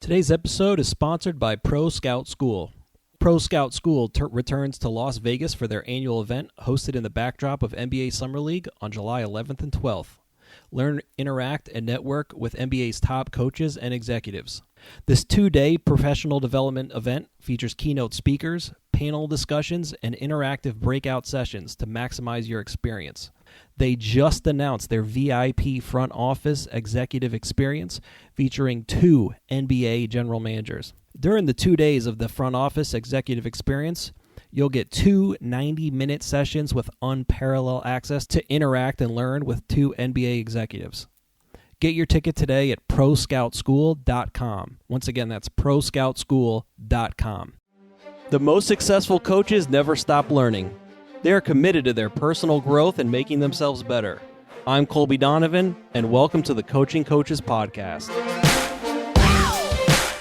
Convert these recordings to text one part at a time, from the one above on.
Today's episode is sponsored by Pro Scout School. Pro Scout School returns to Las Vegas for their annual event, hosted in the backdrop of NBA Summer League on July 11th and 12th. Learn, interact, and network with NBA's top coaches and executives. This two-day professional development event features keynote speakers, panel discussions, and interactive breakout sessions to maximize your experience. They just announced their VIP front office executive experience featuring 2 NBA general managers. During the 2 days of the front office executive experience, you'll get 2 90-minute sessions with unparalleled access to interact and learn with 2 NBA executives. Get your ticket today at proscoutschool.com. Once again, that's proscoutschool.com. The most successful coaches never stop learning. They are committed to their personal growth and making themselves better. I'm Colby Donovan, and welcome to the Coaching Coaches Podcast.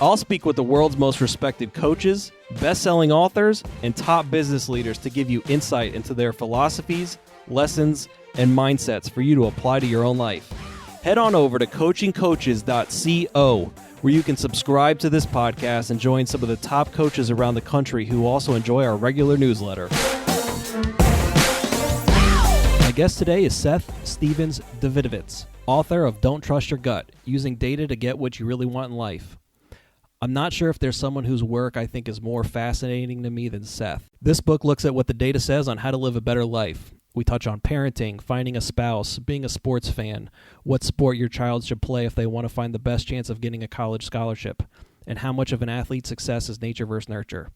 I'll speak with the world's most respected coaches, best-selling authors, and top business leaders to give you insight into their philosophies, lessons, and mindsets for you to apply to your own life. Head on over to coachingcoaches.co, where you can subscribe to this podcast and join some of the top coaches around the country who also enjoy our regular newsletter. My guest today is Seth Stephens-Davidowitz, author of Don't Trust Your Gut, Using Data to Get What You Really Want in Life. I'm not sure if there's someone whose work I think is more fascinating to me than Seth. This book looks at what the data says on how to live a better life. We touch on parenting, finding a spouse, being a sports fan, what sport your child should play if they want to find the best chance of getting a college scholarship, and how much of an athlete's success is nature versus nurture.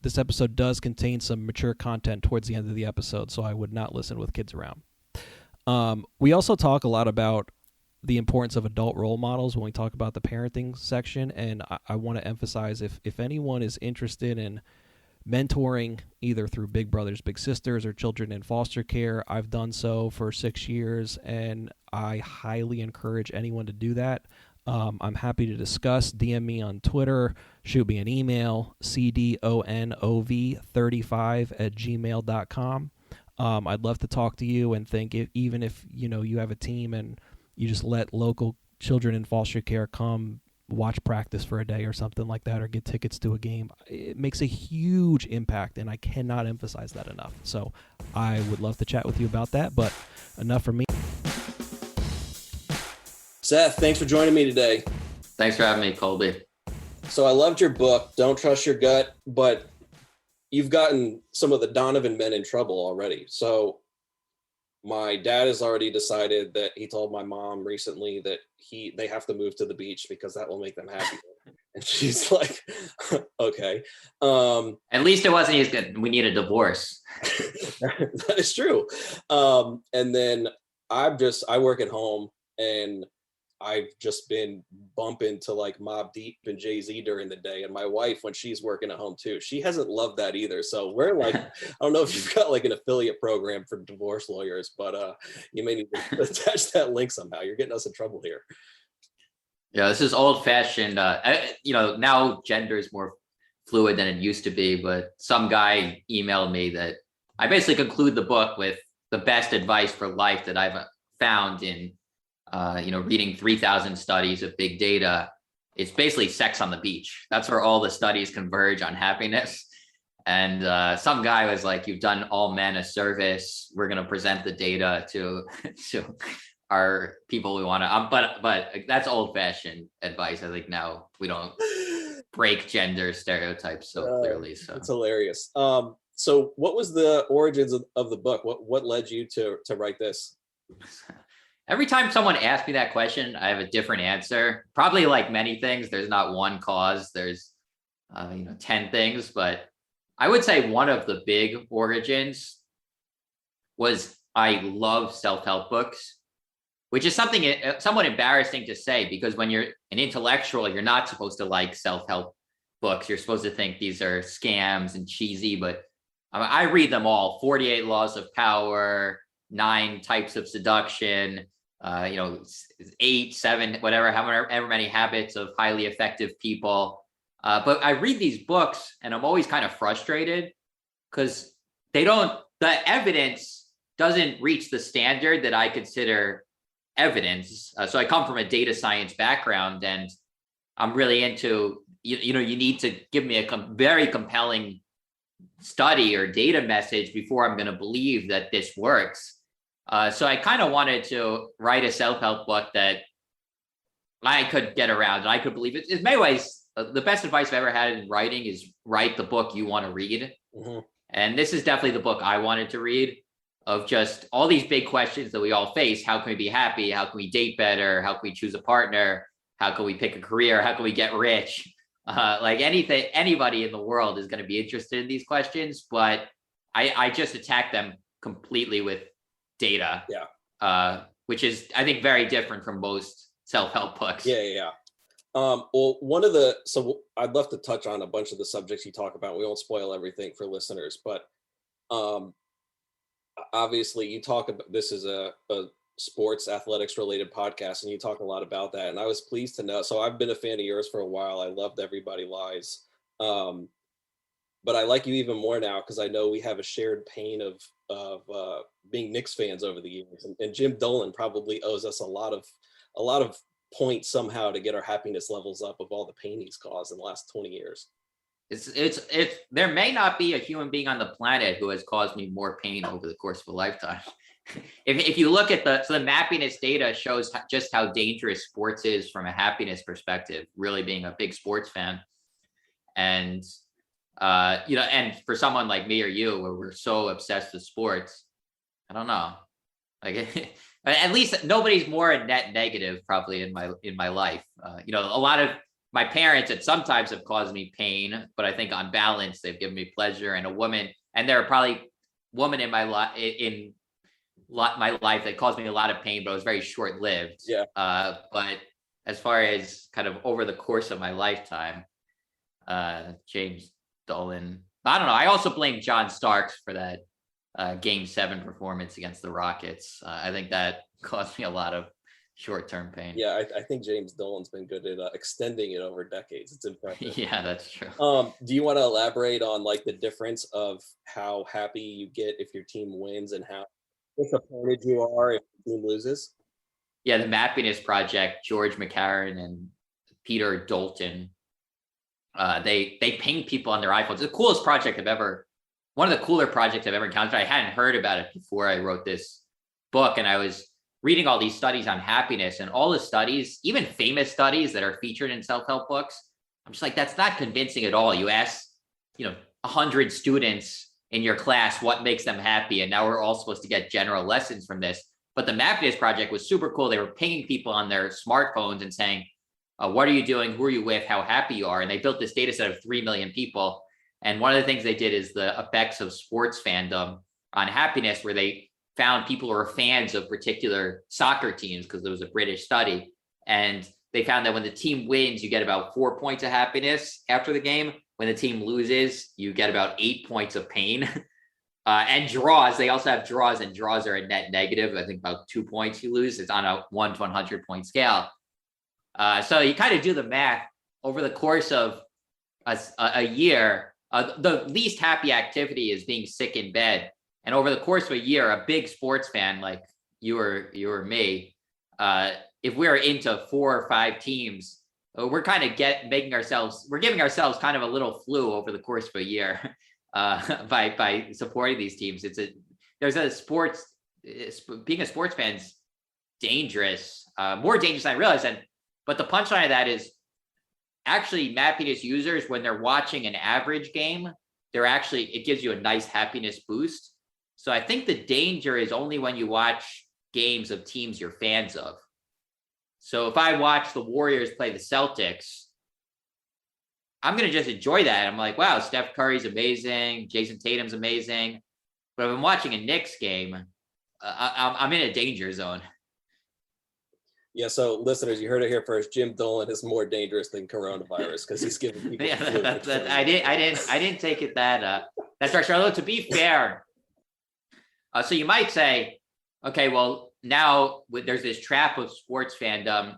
This episode does contain some mature content towards the end of the episode, so I would not listen with kids around. We also talk a lot about the importance of adult role models when we talk about the parenting section, and I want to emphasize if anyone is interested in mentoring either through Big Brothers Big Sisters or children in foster care, I've done so for 6 years, and I highly encourage anyone to do that. I'm happy to discuss. DM me on Twitter, shoot me an email, cdonov35@gmail.com. I'd love to talk to you and think even if you have a team and you just let local children in foster care come watch practice for a day or something like that, or get tickets to a game, it makes a huge impact, and I cannot emphasize that enough. So I would love to chat with you about that, but enough from me. Seth, thanks for joining me today. Thanks for having me, Colby. So I loved your book, Don't Trust Your Gut, but you've gotten some of the Donovan men in trouble already. So my dad has already decided that he told my mom recently that they have to move to the beach because that will make them happy. And she's like, okay. At least it wasn't as good. We need a divorce. That is true. And then I work at home, and I've just been bumping to like Mobb Deep and Jay-Z during the day. And my wife, when she's working at home too, she hasn't loved that either. So we're like, I don't know if you've got like an affiliate program for divorce lawyers, but you may need to attach that link somehow. You're getting us in trouble here. Yeah, this is old fashioned. Now gender is more fluid than it used to be, but some guy emailed me that I basically conclude the book with the best advice for life that I've found in reading 3,000 studies of big data. It's basically sex on the beach. That's where all the studies converge on happiness. And some guy was like, you've done all men a service. We're going to present the data to our people we want to, but that's old fashioned advice. I think now we don't break gender stereotypes so clearly. So it's hilarious. So what was the origins of the book? What led you to write this? Every time someone asks me that question, I have a different answer. Probably like many things, there's not one cause. There's 10 things, but I would say one of the big origins was I love self-help books, which is something somewhat embarrassing to say, because when you're an intellectual, you're not supposed to like self-help books. You're supposed to think these are scams and cheesy, but I read them all. 48 Laws of Power, 9 Types of Seduction, 8, 7, whatever, however many habits of highly effective people. But I read these books and I'm always kind of frustrated because the evidence doesn't reach the standard that I consider evidence. So I come from a data science background, and I'm really into, you know, you need to give me a very compelling study or data message before I'm going to believe that this works. So I kind of wanted to write a self-help book that I could get around and I could believe it. In many ways, the best advice I've ever had in writing is write the book you want to read. Mm-hmm. And this is definitely the book I wanted to read, of just all these big questions that we all face. How can we be happy? How can we date better? How can we choose a partner? How can we pick a career? How can we get rich? Like anything, anybody in the world is going to be interested in these questions, but I just attack them completely with data. Yeah. Which is, I think, very different from most self-help books. Yeah. Well, so I'd love to touch on a bunch of the subjects you talk about. We won't spoil everything for listeners, but obviously you talk about, this is a sports athletics related podcast, and you talk a lot about that. And I was pleased to know, so I've been a fan of yours for a while. I loved Everybody Lies. But I like you even more now because I know we have a shared pain of being Knicks fans over the years. And Jim Dolan probably owes us a lot of points somehow to get our happiness levels up of all the pain he's caused in the last 20 years. It's there may not be a human being on the planet who has caused me more pain over the course of a lifetime. If you look at the happiness data shows just how dangerous sports is from a happiness perspective, really being a big sports fan. And you know, and for someone like me or you, where we're so obsessed with sports, I don't know, like at least nobody's more a net negative probably in my life. You know, a lot of my parents at sometimes have caused me pain, but I think on balance they've given me pleasure. And there are probably women in my life my life that caused me a lot of pain, but it was very short-lived. Yeah. But as far as kind of over the course of my lifetime, James Dolan, I don't know. I also blame John Starks for that Game 7 performance against the Rockets. I think that caused me a lot of short-term pain. Yeah, I think James Dolan's been good at extending it over decades. It's impressive. Yeah, that's true. Do you want to elaborate on like the difference of how happy you get if your team wins and how disappointed you are if the team loses? Yeah, the Happiness Project, George McCarran and Peter Dolton, they ping people on their iPhones. The coolest project one of the cooler projects I've ever encountered. I hadn't heard about it before I wrote this book, and I was reading all these studies on happiness, and all the studies, even famous studies that are featured in self-help books, I'm just like, that's not convincing at all. You ask, 100 students in your class what makes them happy, and now we're all supposed to get general lessons from this. But the Happiness Project was super cool. They were pinging people on their smartphones and saying, what are you doing? Who are you with? How happy you are? And they built this data set of 3 million people. And one of the things they did is the effects of sports fandom on happiness, where they found people who are fans of particular soccer teams, because there was a British study. And they found that when the team wins, you get about 4 points of happiness after the game. When the team loses, you get about 8 points of pain. And draws, they also have draws, and draws are a net negative. I think about 2 points you lose. It's on a 1 to 100 point scale. So you kind of do the math over the course of a year. The least happy activity is being sick in bed. And over the course of a year, a big sports fan like you or me, if we're into 4 or 5 teams, we're kind of giving ourselves kind of a little flu over the course of a year by supporting these teams. Being a sports fan's dangerous, more dangerous than I realized. But the punchline of that is actually happiness users, when they're watching an average game, it gives you a nice happiness boost. So I think the danger is only when you watch games of teams you're fans of. So if I watch the Warriors play the Celtics, I'm going to just enjoy that. I'm like, wow, Steph Curry's amazing. Jason Tatum's amazing. But if I'm watching a Knicks game, I'm in a danger zone. Yeah, so listeners, you heard it here first. Jim Dolan is more dangerous than coronavirus because he's giving people. I didn't take it that direction. Although to be fair, so you might say, okay, well now there's this trap of sports fandom.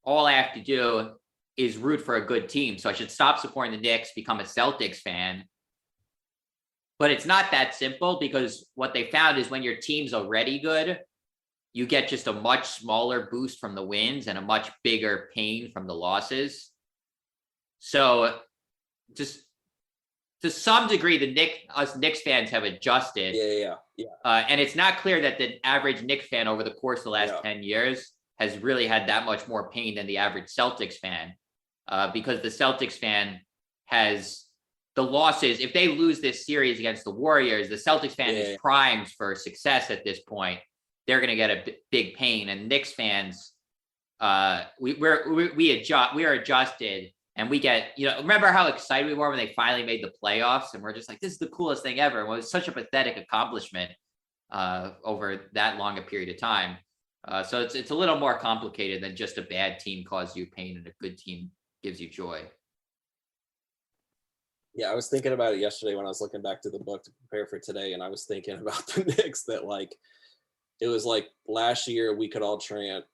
All I have to do is root for a good team, so I should stop supporting the Knicks, become a Celtics fan. But it's not that simple, because what they found is when your team's already good, you get just a much smaller boost from the wins and a much bigger pain from the losses. So just to some degree, us Knicks fans have adjusted. Yeah. And it's not clear that the average Knicks fan over the course of the last 10 years has really had that much more pain than the average Celtics fan, because the Celtics fan has the losses. If they lose this series against the Warriors, the Celtics fan is primed for success at this point. They're going to get a big pain. And Knicks fans, we are adjusted. And we get, remember how excited we were when they finally made the playoffs, and we're just like, this is the coolest thing ever. Well, it was such a pathetic accomplishment over that long a period of time. So it's a little more complicated than just a bad team causes you pain and a good team gives you joy. Yeah, I was thinking about it yesterday when I was looking back to the book to prepare for today, and I was thinking about the Knicks, that like it was like last year we could all chant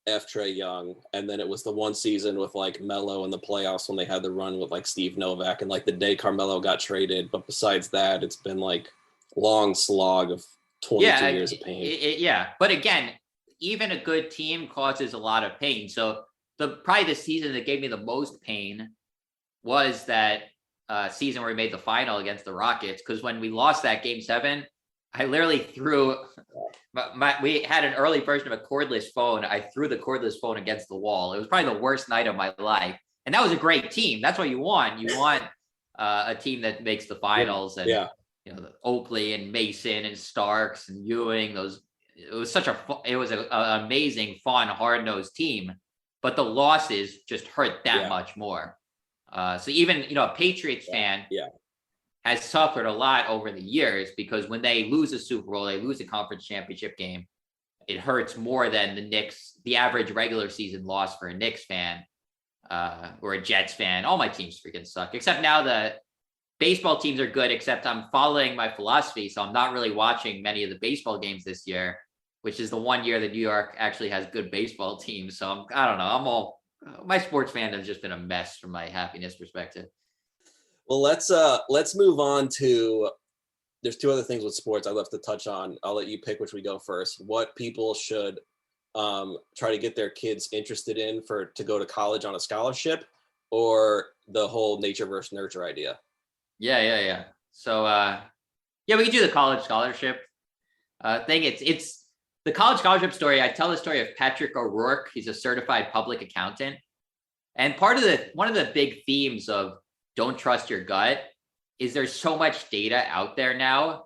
F Trae Young, and then it was the one season with like Melo in the playoffs when they had the run with like Steve Novak, and like the day Carmelo got traded. But besides that, it's been like long slog of 22 years of pain. But again, even a good team causes a lot of pain. So probably the season that gave me the most pain was that season where we made the final against the Rockets, because when we lost that Game 7, I literally threw we had an early version of a cordless phone. I threw the cordless phone against the wall. It was probably the worst night of my life. And that was a great team. That's what you want. You want a team that makes the finals. And the Oakley and Mason and Starks and Ewing. It was an amazing, fun, hard-nosed team. But the losses just hurt that much more. So even a Patriots fan has suffered a lot over the years, because when they lose a Super Bowl, they lose a conference championship game, it hurts more than the average regular season loss for a Knicks fan or a Jets fan. All my teams freaking suck, except now the baseball teams are good, except I'm following my philosophy. So I'm not really watching many of the baseball games this year, which is the one year that New York actually has good baseball teams. So I don't know. My sports fandom has just been a mess from my happiness perspective. Well, let's move on to, there's two other things with sports I'd love to touch on. I'll let you pick which we go first. What people should try to get their kids interested in to go to college on a scholarship, or the whole nature versus nurture idea? Yeah. So, we can do the college scholarship thing. It's the college scholarship story. I tell the story of Patrick O'Rourke. He's a certified public accountant. And one of the big themes of Don't Trust Your Gut is there's so much data out there now,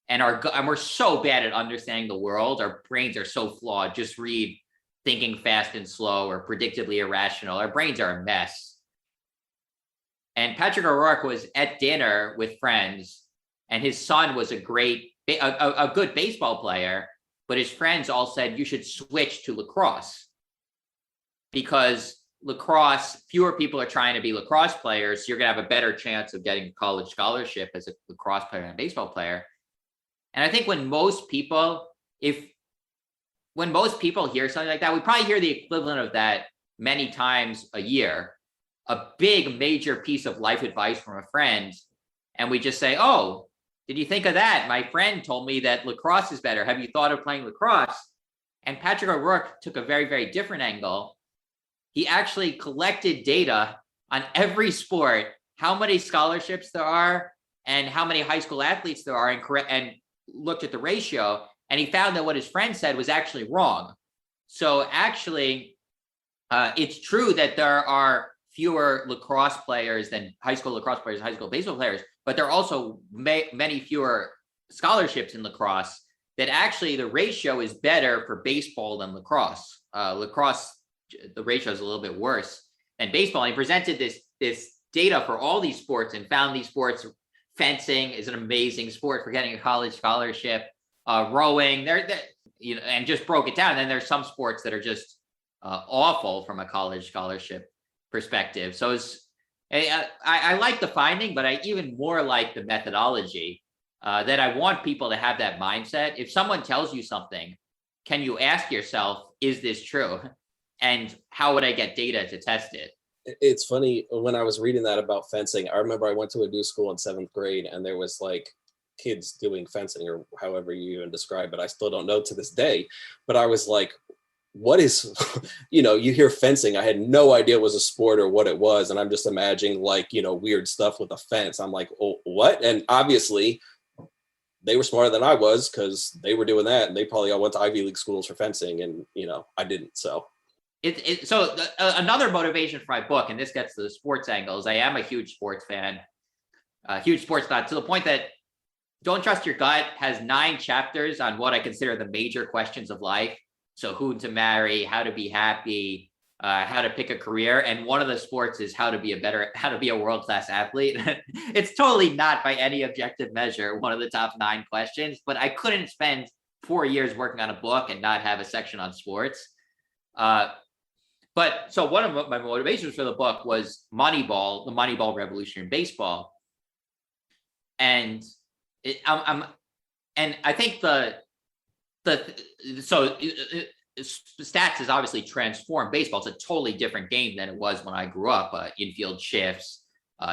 and we're so bad at understanding the world. Our brains are so flawed. Just read Thinking Fast and Slow or Predictably Irrational. Our brains are a mess. And Patrick O'Rourke was at dinner with friends, and his son was a good baseball player, but his friends all said you should switch to lacrosse, because lacrosse, fewer people are trying to be lacrosse players. So you're going to have a better chance of getting a college scholarship as a lacrosse player and a baseball player. And I think when most people hear something like that, we probably hear the equivalent of that many times a year, a big major piece of life advice from a friend. And we just say, oh, did you think of that? My friend told me that lacrosse is better. Have you thought of playing lacrosse? And Patrick O'Rourke took a very, very different angle. He actually collected data on every sport, how many scholarships there are and how many high school athletes there are, and looked at the ratio. And he found that what his friend said was actually wrong. So actually, it's true that there are fewer lacrosse players than high school lacrosse players, high school baseball players, but there are also many fewer scholarships in lacrosse, that actually the ratio is better for baseball than lacrosse. Lacrosse, the ratio is a little bit worse than baseball. And he presented this data for all these sports and found these sports. Fencing is an amazing sport for getting a college scholarship. Rowing, and just broke it down. And then there's some sports that are just awful from a college scholarship perspective. So I like the finding, but I even more like the methodology, that I want people to have that mindset. If someone tells you something, can you ask yourself, is this true? And how would I get data to test it? It's funny, when I was reading that about fencing, I remember I went to a new school in 7th grade, and there was like kids doing fencing, or however you even describe it. I still don't know to this day, but I was like, what is, you hear fencing. I had no idea it was a sport or what it was. And I'm just imagining like, weird stuff with a fence. I'm like, oh, what? And obviously they were smarter than I was because they were doing that. And they probably all went to Ivy League schools for fencing. And, I didn't. So. Another motivation for my book, and this gets to the sports angles. I am a huge sports fan, a huge sports nut, to the point that Don't Trust Your Gut has 9 chapters on what I consider the major questions of life. So who to marry, how to be happy, how to pick a career. And one of the sports is how to be a world-class athlete. It's totally not by any objective measure one of the top 9 questions, but I couldn't spend 4 years working on a book and not have a section on sports. But so one of my motivations for the book was Moneyball, the Moneyball revolution in baseball. And I think stats has obviously transformed baseball. It's a totally different game than it was when I grew up. Infield shifts,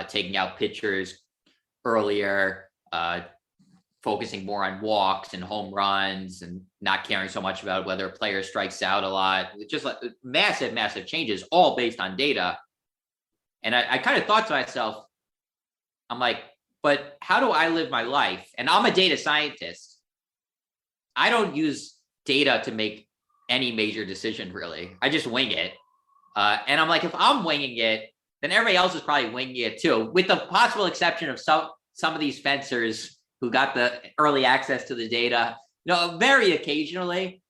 taking out pitchers earlier, focusing more on walks and home runs and not caring so much about whether a player strikes out a lot. Just like massive changes, all based on data. And I kind of thought to myself, I'm like, but how do I live my life? And I'm a data scientist. I don't use data to make any major decision, really. I just wing it. And I'm like, if I'm winging it, then everybody else is probably winging it too, with the possible exception of some of these fencers who got the early access to the data, very occasionally,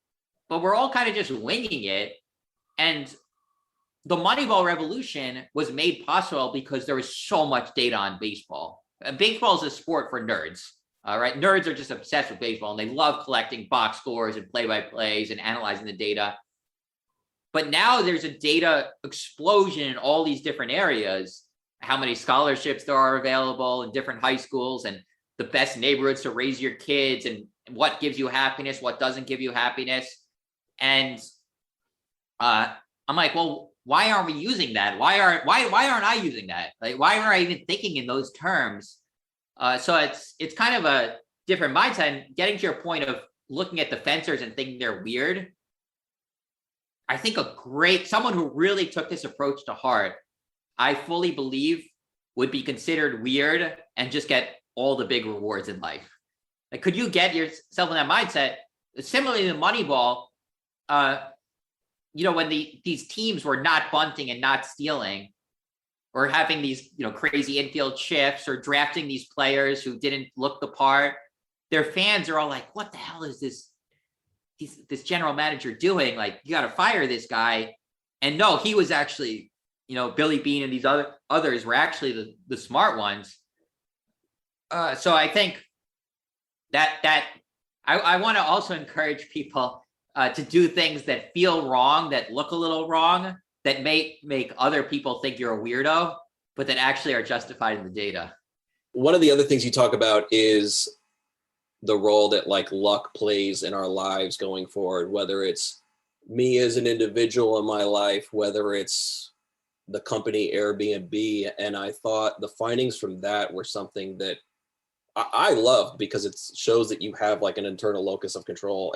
but we're all kind of just winging it. And the Moneyball revolution was made possible because there was so much data on baseball. Baseball is a sport for nerds, right? Nerds are just obsessed with baseball and they love collecting box scores and play-by-plays and analyzing the data. But now there's a data explosion in all these different areas, how many scholarships there are available in different high schools and the best neighborhoods to raise your kids and what gives you happiness, what doesn't give you happiness. And I'm like, well, why aren't we using that? Why aren't I using that? Like, why aren't I even thinking in those terms? So it's kind of a different mindset. And getting to your point of looking at the fencers and thinking they're weird, I think someone who really took this approach to heart, I fully believe would be considered weird and just get all the big rewards in life. Like, could you get yourself in that mindset? Similarly to Moneyball, when these teams were not bunting and not stealing, or having these, crazy infield shifts, or drafting these players who didn't look the part, their fans are all like, what the hell is this general manager doing? Like, you got to fire this guy. And no, he was actually, Billy Beane and these others were actually the smart ones. So I think that I want to also encourage people to do things that feel wrong, that look a little wrong, that may make other people think you're a weirdo, but that actually are justified in the data. One of the other things you talk about is the role that like luck plays in our lives going forward, whether it's me as an individual in my life, whether it's the company Airbnb. And I thought the findings from that were something that I loved because it shows that you have like an internal locus of control.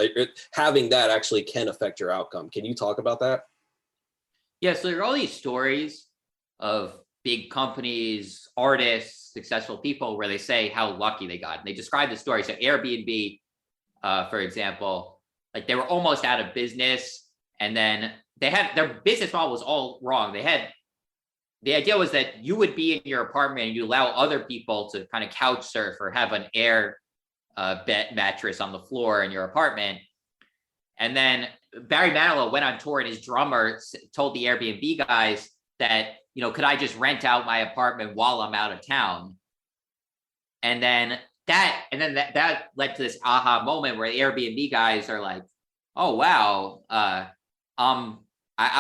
Having that actually can affect your outcome. Can you talk about that? Yeah, so there are all these stories of big companies, artists, successful people where they say how lucky they got. And they describe the story. So Airbnb, for example, like they were almost out of business. And then their business model was all wrong. The idea was that you would be in your apartment and you allow other people to kind of couch surf or have an air bed mattress on the floor in your apartment. And then Barry Manilow went on tour and his drummer told the Airbnb guys that, could I just rent out my apartment while I'm out of town? And then that led to this aha moment where the Airbnb guys are like, oh, wow,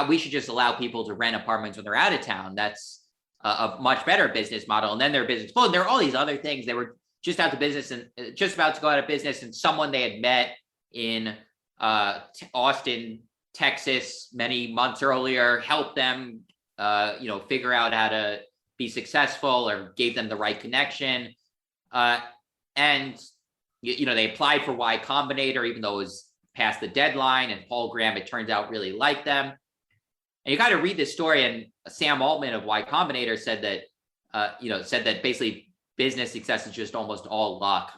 we should just allow people to rent apartments when they're out of town. That's a much better business model. And then their business exploded. There are all these other things. They were just out of business and just about to go out of business. And someone they had met in Austin, Texas, many months earlier, helped them, figure out how to be successful or gave them the right connection. And they applied for Y Combinator, even though it was passed the deadline, and Paul Graham, it turns out, really liked them. And you got to read this story. And Sam Altman of Y Combinator said that basically business success is just almost all luck.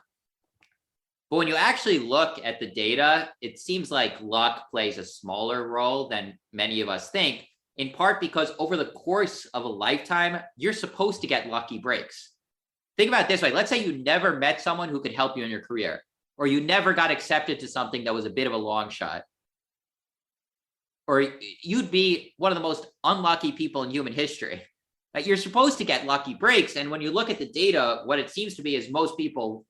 But when you actually look at the data, it seems like luck plays a smaller role than many of us think, in part because over the course of a lifetime, you're supposed to get lucky breaks. Think about it this way. Let's say you never met someone who could help you in your career, or you never got accepted to something that was a bit of a long shot, or you'd be one of the most unlucky people in human history. Like, you're supposed to get lucky breaks. And when you look at the data, what it seems to be is most people,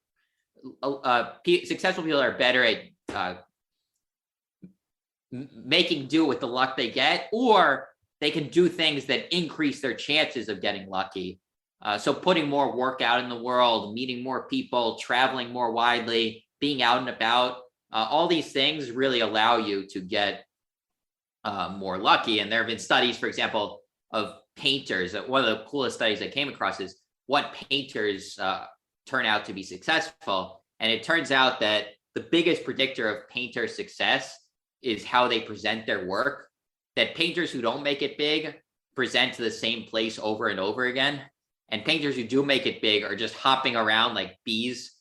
successful people, are better at making do with the luck they get, or they can do things that increase their chances of getting lucky. So putting more work out in the world, meeting more people, traveling more widely, being out and about, all these things really allow you to get more lucky. And there have been studies, for example, of painters. One of the coolest studies I came across is what painters turn out to be successful. And it turns out that the biggest predictor of painter success is how they present their work. That painters who don't make it big present to the same place over and over again. And painters who do make it big are just hopping around like bees,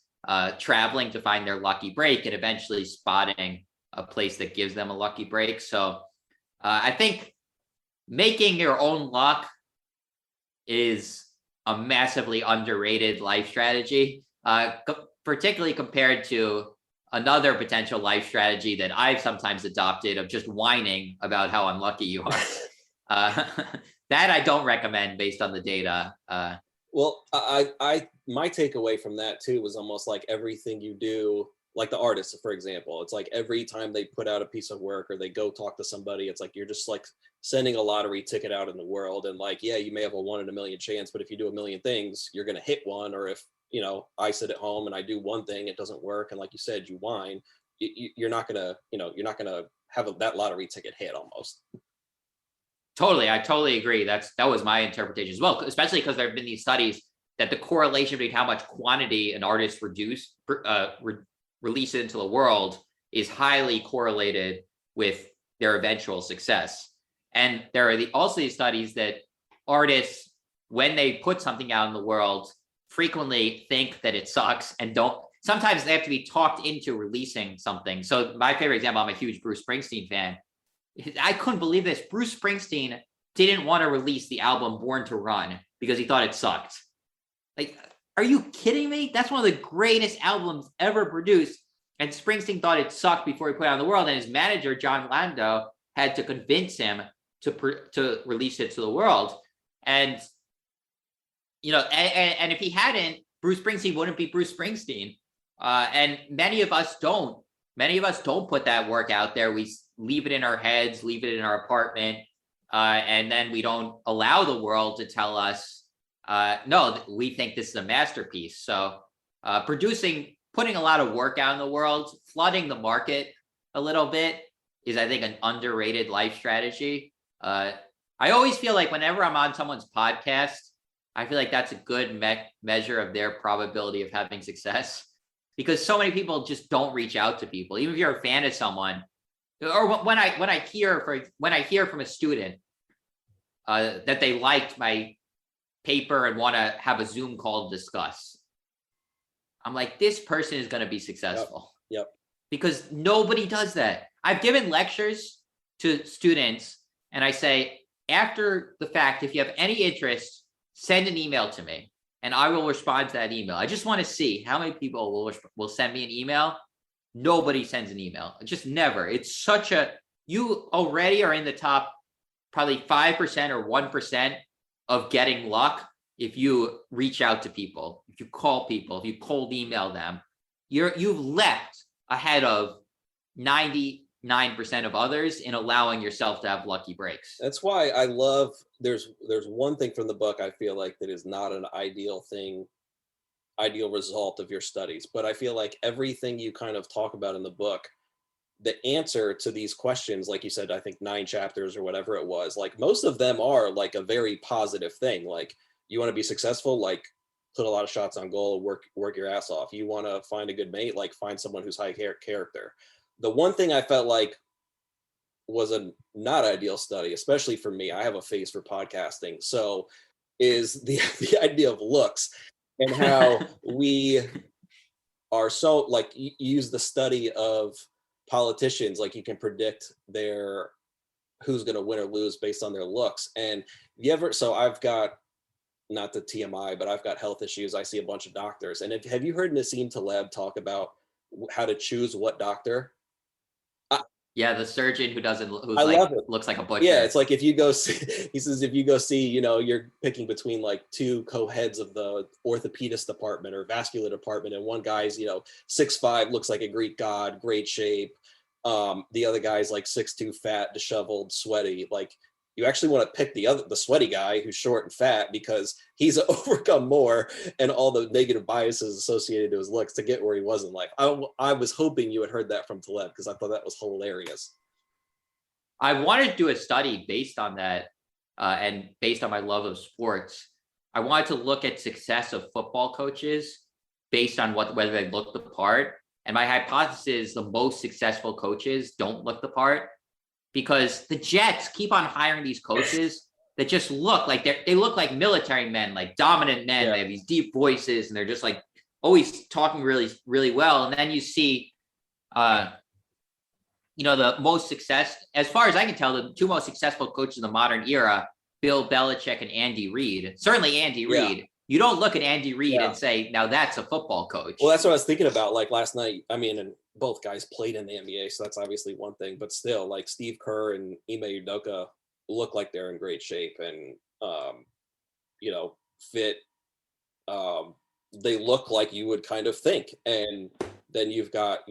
traveling to find their lucky break and eventually spotting a place that gives them a lucky break. So I think making your own luck is a massively underrated life strategy, particularly compared to another potential life strategy that I've sometimes adopted of just whining about how unlucky you are. That I don't recommend based on the data. Well, my takeaway from that too was almost like everything you do, like the artists, for example, it's like every time they put out a piece of work or they go talk to somebody, it's like you're just like sending a lottery ticket out in the world. And like, yeah, you may have a 1 in a million chance, but if you do a million things, you're going to hit one. Or if, I sit at home and I do one thing, it doesn't work. And like you said, you whine, you're not going to have that lottery ticket hit almost. Totally. I totally agree. That was my interpretation as well, especially because there have been these studies that the correlation between how much quantity an artist release into the world is highly correlated with their eventual success. And there are also these studies that artists, when they put something out in the world, frequently think that it sucks and sometimes they have to be talked into releasing something. So my favorite example, I'm a huge Bruce Springsteen fan. I couldn't believe this. Bruce Springsteen didn't want to release the album Born to Run because he thought it sucked. Like, are you kidding me? That's one of the greatest albums ever produced. And Springsteen thought it sucked before he put it out in the world. And his manager, John Landau, had to convince him to release it to the world. And, and if he hadn't, Bruce Springsteen wouldn't be Bruce Springsteen. And many of us don't put that work out there. We leave it in our heads, leave it in our apartment. And then we don't allow the world to tell us, no, we think this is a masterpiece. So putting a lot of work out in the world, flooding the market a little bit is, I think, an underrated life strategy. I always feel like whenever I'm on someone's podcast, I feel like that's a good measure of their probability of having success, because so many people just don't reach out to people. Even if you're a fan of someone, or when I hear from a student that they liked my paper and want to have a Zoom call to discuss, I'm like, this person is going to be successful. Yep. Because nobody does that. I've given lectures to students and I say, after the fact, if you have any interest, send an email to me and I will respond to that email. I just want to see how many people will send me an email. Nobody sends an email. Just never. It's you already are in the top probably 5% or 1% of getting luck if you reach out to people, if you call people, if you cold email them. You've leapt ahead of 99% of others in allowing yourself to have lucky breaks. That's why I love, there's one thing from the book I feel like that is not an ideal result of your studies, but I feel like everything you kind of talk about in the book, the answer to these questions, like you said, I think 9 chapters or whatever it was, like most of them are like a very positive thing. Like, you want to be successful, like put a lot of shots on goal, work your ass off. You want to find a good mate, like find someone who's high character. the one thing I felt like was a not ideal study, especially for me, I have a face for podcasting, so is the idea of looks and how we are so like you use the study of politicians, like you can predict who's going to win or lose based on their looks. And so I've got, not the TMI, but I've got health issues. I see a bunch of doctors. And have you heard Nassim Taleb talk about how to choose what doctor? Yeah, the surgeon who looks like a butcher. Yeah, it's like if you go see, he says, if you go see, you're picking between like two co-heads of the orthopedist department or vascular department, and one guy's 6'5", looks like a Greek god, great shape. The other guy's like 6'2", fat, disheveled, sweaty. Like you actually want to pick the sweaty guy who's short and fat because he's overcome more and all the negative biases associated to his looks to get where he was in life. I was hoping you had heard that from Taleb because I thought that was hilarious. I wanted to do a study based on that and based on my love of sports. I wanted to look at success of football coaches based on whether they look the part. And my hypothesis is the most successful coaches don't look the part, because the Jets keep on hiring these coaches that just look like they look like military men, like dominant men. Yeah. They have these deep voices and they're just like always talking really, really well. And then you see, the most success, as far as I can tell, the two most successful coaches in the modern era, Bill Belichick and Andy Reid. Certainly Andy Reid. You don't look at Andy Reid and say, now that's a football coach. Well, that's what I was thinking about. Like last night, and both guys played in the NBA, so that's obviously one thing. But still, like Steve Kerr and Ime Udoka look like they're in great shape and, fit. They look like you would kind of think. And then you've got,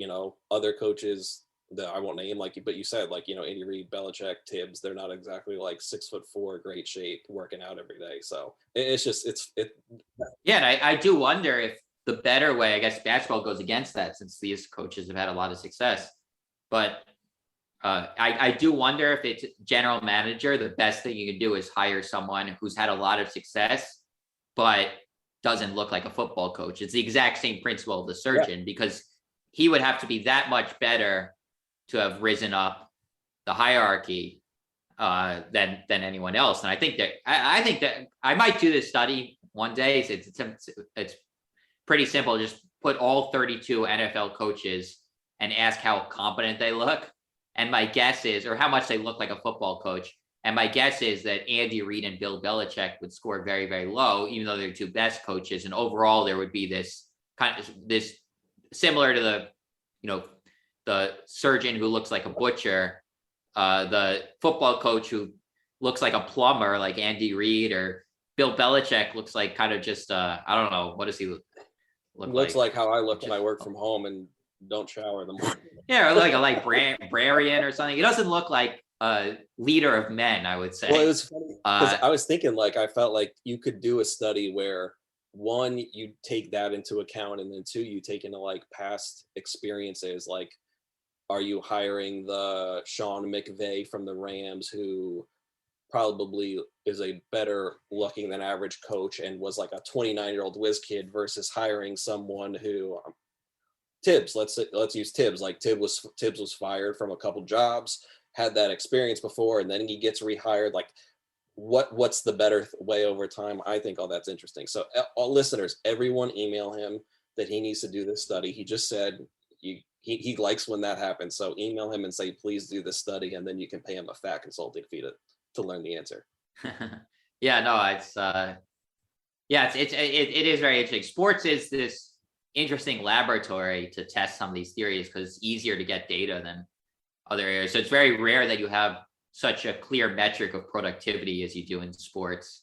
other coaches that I won't name, but you said, Andy Reid, Belichick, Tibbs, they're not exactly like 6'4", great shape, working out every day. So Yeah, and I do wonder if the better way, I guess basketball goes against that since these coaches have had a lot of success. But I do wonder if it's general manager, the best thing you can do is hire someone who's had a lot of success, but doesn't look like a football coach. It's the exact same principle of the surgeon, because he would have to be that much better to have risen up the hierarchy than anyone else. And I think that I might do this study one day. It's pretty simple. Just put all 32 NFL coaches and ask how competent they look. And my guess is, or how much they look like a football coach. And my guess is that Andy Reid and Bill Belichick would score very, very low, even though they're two best coaches. And overall, there would be this similar to the surgeon who looks like a butcher, the football coach who looks like a plumber, like Andy Reid, or Bill Belichick looks like kind of just, I don't know, what does he look like? Looks like how I look when I work from home and don't shower in the morning. Yeah, or like a librarian or something. He doesn't look like a leader of men, I would say. Well, it was funny because I was thinking, I felt like you could do a study where, one, you take that into account, and then two, you take into past experiences. Are you hiring the Sean McVay from the Rams, who probably is a better looking than average coach and was like a 29-year-old whiz kid, versus hiring someone who Tibbs, let's use Tibbs. Tibbs was fired from a couple jobs, had that experience before, and then he gets rehired. What's the better way over time? I think all that's interesting. So all listeners, everyone email him that he needs to do this study. He just said he likes when that happens. So email him and say, please do this study, and then you can pay him a fat consulting fee to learn the answer. Yeah, no, it is very interesting. Sports is this interesting laboratory to test some of these theories because it's easier to get data than other areas. So it's very rare that you have such a clear metric of productivity as you do in sports.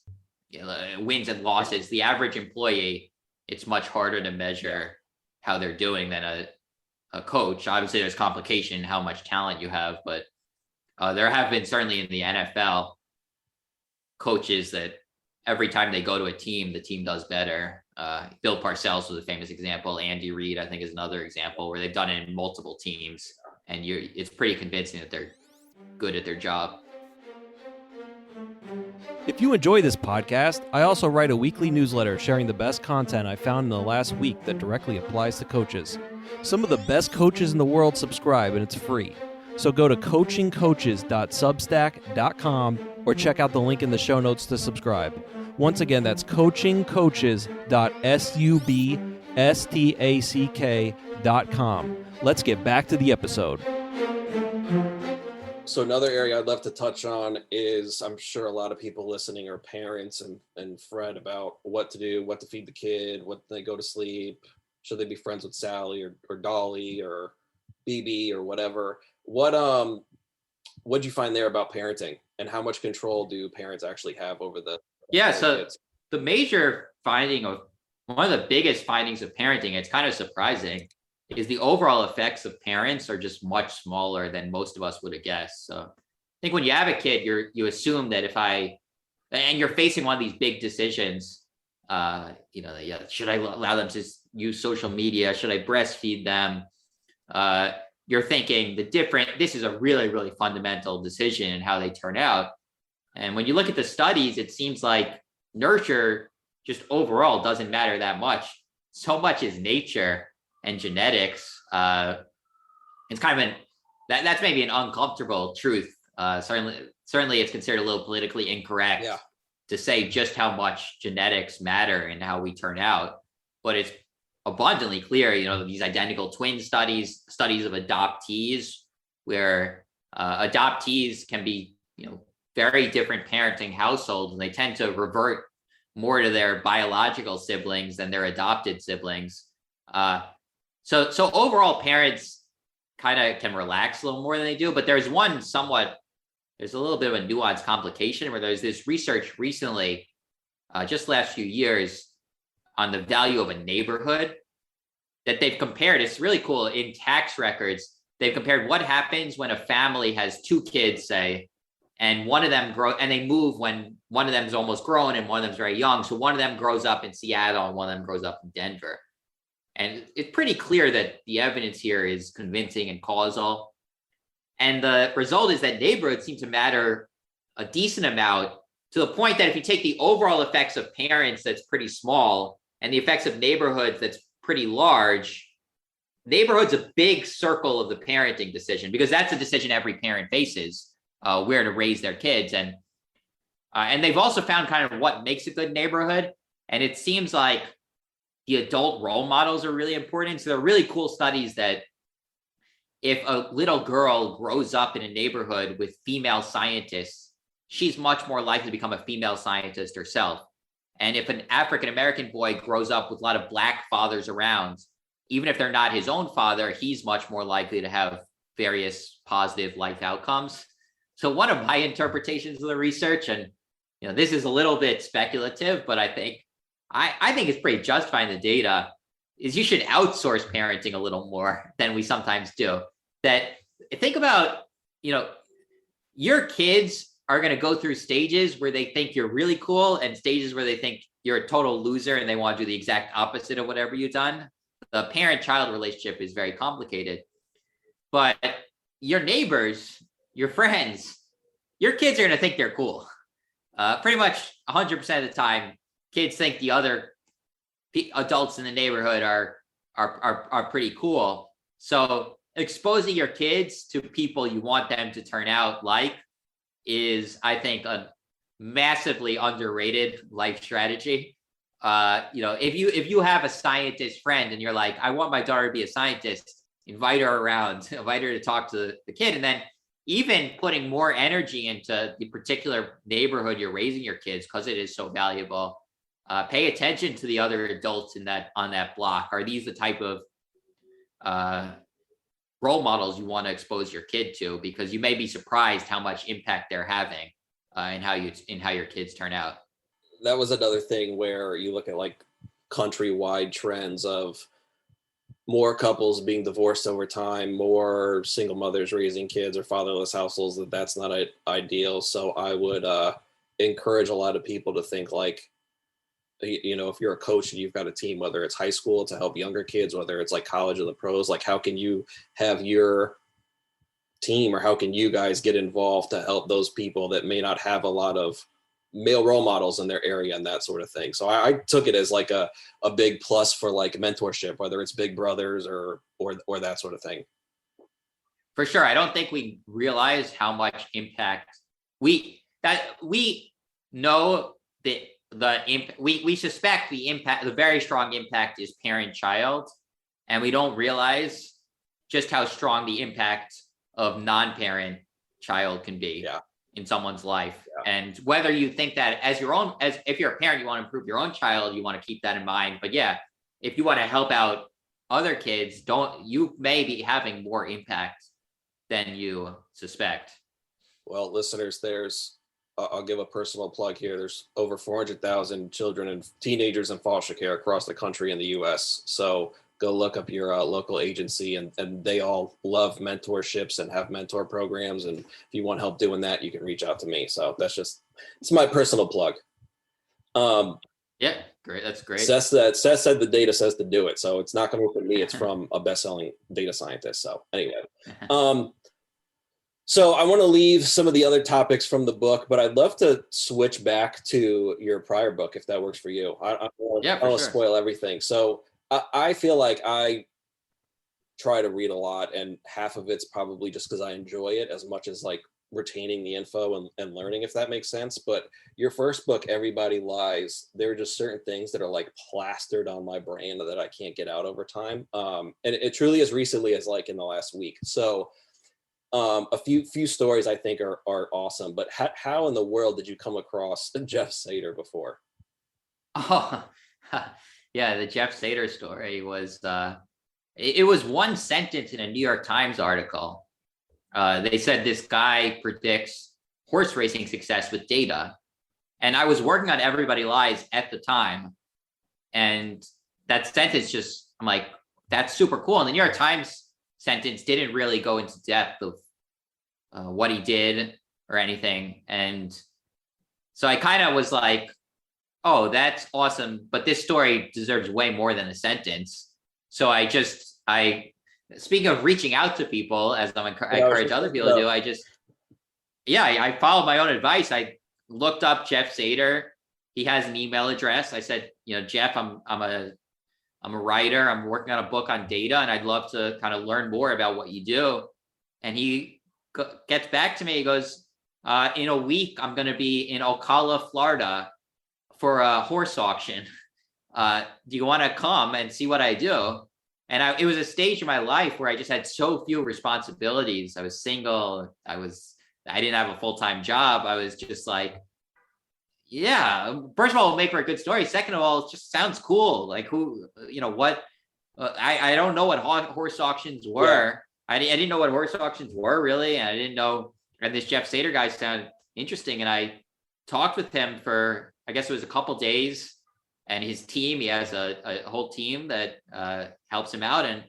Wins and losses. The average employee, it's much harder to measure how they're doing than a coach. Obviously, there's complication in how much talent you have, but there have been, certainly in the NFL, coaches that every time they go to a team, the team does better. Bill Parcells was a famous example. Andy Reid, I think, is another example where they've done it in multiple teams, and it's pretty convincing that they're good at their job. If you enjoy this podcast, I also write a weekly newsletter sharing the best content I found in the last week that directly applies to coaches. Some of the best coaches in the world subscribe, and it's free. So go to coachingcoaches.substack.com or check out the link in the show notes to subscribe. Once again, that's coachingcoaches.substack.com. Let's get back to the episode. So another area I'd love to touch on is, I'm sure a lot of people listening are parents and fret about what to do, what to feed the kid, what they go to sleep. Should they be friends with Sally or Dolly or BB or whatever? What'd you find there about parenting, and how much control do parents actually have over the kids? The major finding of one of the biggest findings of parenting, it's kind of surprising, is the overall effects of parents are just much smaller than most of us would have guessed. So I think when you have a kid, you assume that and you're facing one of these big decisions, should I allow them to use social media? Should I breastfeed them? You're thinking this is a really, really fundamental decision in how they turn out. And when you look at the studies, it seems like nurture just overall doesn't matter that much. So much is nature and genetics. It's kind of that's maybe an uncomfortable truth. Certainly it's considered a little politically incorrect to say just how much genetics matter and how we turn out, but it's abundantly clear, these identical twin studies of adoptees, where adoptees can be, very different parenting households, and they tend to revert more to their biological siblings than their adopted siblings. So overall, parents kind of can relax a little more than they do, but there's a little bit of a nuanced complication where there's this research recently, just last few years, on the value of a neighborhood that they've compared. It's really cool. In tax records, they've compared what happens when a family has two kids, say, and one of them and they move when one of them is almost grown and one of them is very young. So one of them grows up in Seattle and one of them grows up in Denver. And it's pretty clear that the evidence here is convincing and causal. And the result is that neighborhoods seem to matter a decent amount, to the point that if you take the overall effects of parents, that's pretty small, and the effects of neighborhoods, that's pretty large. Neighborhood's a big circle of the parenting decision, because that's a decision every parent faces, where to raise their kids. And they've also found kind of what makes a good neighborhood. And it seems like the adult role models are really important. So there are really cool studies that if a little girl grows up in a neighborhood with female scientists, she's much more likely to become a female scientist herself. And if an African-American boy grows up with a lot of Black fathers around, even if they're not his own father, he's much more likely to have various positive life outcomes. So one of my interpretations of the research, and this is a little bit speculative, but I think it's pretty justifying the data, is you should outsource parenting a little more than we sometimes do. That think about, your kids are going to go through stages where they think you're really cool and stages where they think you're a total loser and they want to do the exact opposite of whatever you've done. The parent-child relationship is very complicated. But your neighbors, your friends, your kids are going to think they're cool. Pretty much 100% of the time, kids think the other adults in the neighborhood are pretty cool. So exposing your kids to people you want them to turn out like is, I think, a massively underrated life strategy. If you have a scientist friend and you're like, I want my daughter to be a scientist, invite her around, invite her to talk to the kid, and then even putting more energy into the particular neighborhood you're raising your kids, because it is so valuable. Pay attention to the other adults on that block. Are these the type of role models you want to expose your kid to? Because you may be surprised how much impact they're having in how your kids turn out. That was another thing where you look at like countrywide trends of more couples being divorced over time, more single mothers raising kids or fatherless households, that's not ideal. So I would encourage a lot of people to think like, if you're a coach and you've got a team, whether it's high school to help younger kids, whether it's like college or the pros, like how can you have your team, or how can you guys get involved to help those people that may not have a lot of male role models in their area and that sort of thing. So I took it as like a big plus for like mentorship, whether it's big brothers or that sort of thing. For sure. I don't think we realize how much impact we know that we suspect the impact, the very strong impact is parent-child, and we don't realize just how strong the impact of non-parent child can be in someone's life. Yeah. And whether you think that as if you're a parent, you want to improve your own child, you want to keep that in mind. But yeah, if you want to help out other kids, you may be having more impact than you suspect. Well, listeners, I'll give a personal plug here. There's over 400,000 children and teenagers in foster care across the country in the U.S. So go look up your local agency, and they all love mentorships and have mentor programs. And if you want help doing that, you can reach out to me. So it's my personal plug. Yeah, great. That's great. Seth said the data says to do it. So it's not coming from me. It's from a best-selling data scientist. So anyway, so I want to leave some of the other topics from the book, but I'd love to switch back to your prior book, if that works for you. I don't want to spoil everything. So I feel like I try to read a lot, and half of it's probably just because I enjoy it as much as like retaining the info and learning, if that makes sense. But your first book, Everybody Lies, there are just certain things that are like plastered on my brain that I can't get out over time. And it truly as recently as like in the last week. So a few stories I think are awesome, but how in the world did you come across Jeff Seder before? Oh, yeah, the Jeff Seder story was, it was one sentence in a New York Times article. They said this guy predicts horse racing success with data. And I was working on Everybody Lies at the time. And that sentence I'm like, that's super cool. And the New York Times sentence didn't really go into depth of what he did or anything. And so I kind of was like, oh, that's awesome. But this story deserves way more than a sentence. So I speaking of reaching out to people, as I encourage other people to do, I followed my own advice. I looked up Jeff Seder. He has an email address. I said, Jeff, I'm a writer. I'm working on a book on data, and I'd love to kind of learn more about what you do. And he gets back to me. He goes, in a week, I'm going to be in Ocala, Florida for a horse auction. Do you want to come and see what I do? And it was a stage in my life where I just had so few responsibilities. I was single. I didn't have a full-time job. I was just like, yeah, first of all, it'll make for a good story. Second of all, it just sounds cool. Like I don't know what horse auctions were. Yeah. I didn't know what horse auctions were really. And I didn't know, and this Jeff Seder guy sounded interesting. And I talked with him for, I guess it was a couple days, and his team, he has a whole team that helps him out. And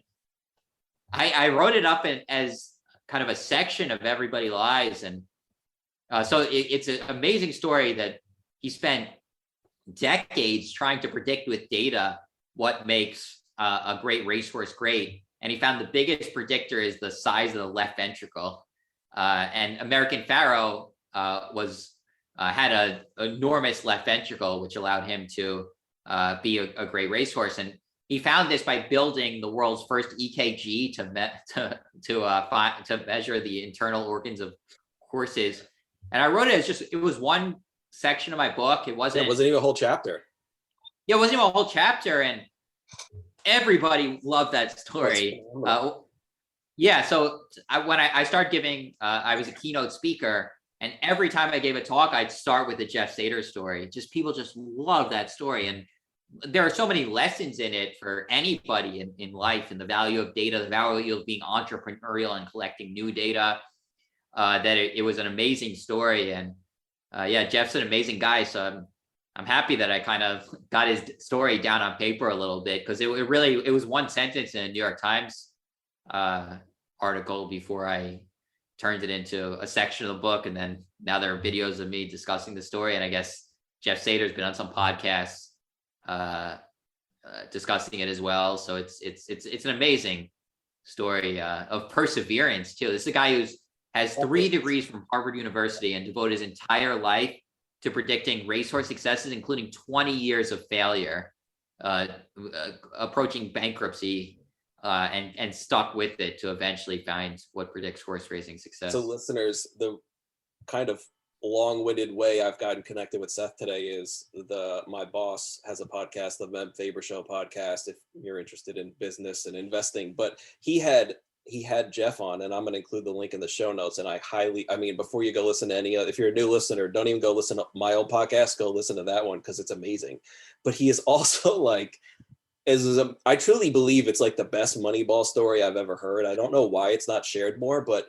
I wrote it up as kind of a section of Everybody Lies. And so it's an amazing story that he spent decades trying to predict with data what makes a great racehorse great. And he found the biggest predictor is the size of the left ventricle. And American Pharoah had an enormous left ventricle, which allowed him to be a great racehorse. And he found this by building the world's first EKG to measure the internal organs of horses. And I wrote it as it was one section of my book. It wasn't even a whole chapter. Yeah, it wasn't even a whole chapter. And everybody loved that story. So when I started giving, I was a keynote speaker, and every time I gave a talk, I'd start with the Jeff Seder story. People just love that story. And there are so many lessons in it for anybody in life, and the value of data, the value of being entrepreneurial and collecting new data, that it was an amazing story. And Jeff's an amazing guy. So I'm happy that I kind of got his story down on paper a little bit, because it was one sentence in a New York Times article before I turned it into a section of the book. And then now there are videos of me discussing the story. And I guess Jeff Seder's been on some podcasts discussing it as well. So it's an amazing story of perseverance too. This is a guy has 3 degrees from Harvard University and devoted his entire life to predicting racehorse successes, including 20 years of failure, approaching bankruptcy, and stuck with it to eventually find what predicts horse racing success. So listeners, the kind of long-winded way I've gotten connected with Seth today is my boss has a podcast, the Faber Show podcast, if you're interested in business and investing. But he had Jeff on, and I'm going to include the link in the show notes. And before you go listen to if you're a new listener, don't even go listen to my old podcast, go listen to that one because it's amazing. But he is also like, I truly believe it's like the best Moneyball story I've ever heard. I don't know why it's not shared more, but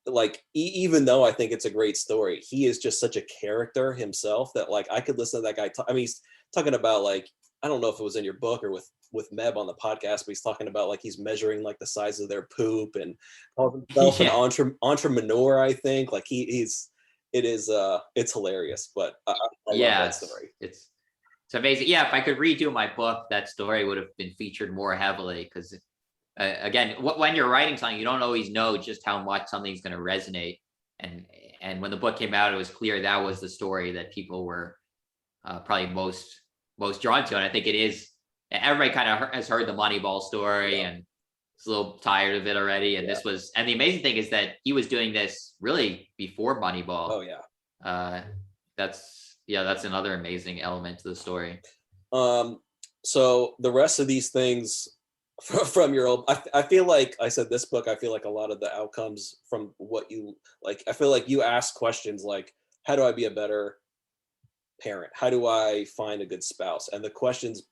like, even though I think it's a great story, he is just such a character himself that like I could listen to that guy he's talking about, like, I don't know if it was in your book or with Meb on the podcast, but he's talking about like he's measuring like the size of their poop and calls himself an entrepreneur. I think like it's hilarious, but I love that story. It's amazing. Yeah, if I could redo my book, that story would have been featured more heavily because again, when you're writing something, you don't always know just how much something's going to resonate. And when the book came out, it was clear that was the story that people were probably most drawn to. And I think it is. Everybody kind of has heard the Moneyball story and is a little tired of it already. And and the amazing thing is that he was doing this really before Moneyball. Oh yeah. That's another amazing element to the story. So the rest of these things from your old, I feel like I said this book, I feel like a lot of the outcomes from what you like, I feel like you ask questions like, how do I be a better parent? How do I find a good spouse? And the questions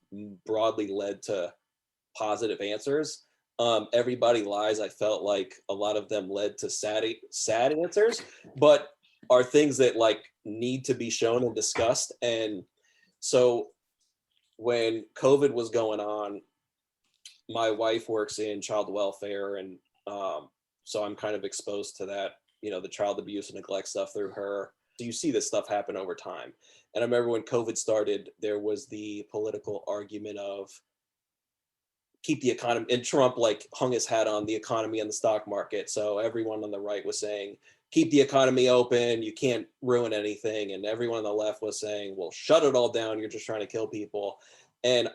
broadly led to positive answers. Everybody Lies, I felt like a lot of them led to sad answers, but are things that like need to be shown and discussed. And so when COVID was going on, my wife works in child welfare, and so I'm kind of exposed to that, the child abuse and neglect stuff through her. So you see this stuff happen over time. And I remember when COVID started, there was the political argument of keep the economy, and Trump like hung his hat on the economy and the stock market. So everyone on the right was saying, keep the economy open, you can't ruin anything. And everyone on the left was saying, well, shut it all down, you're just trying to kill people. And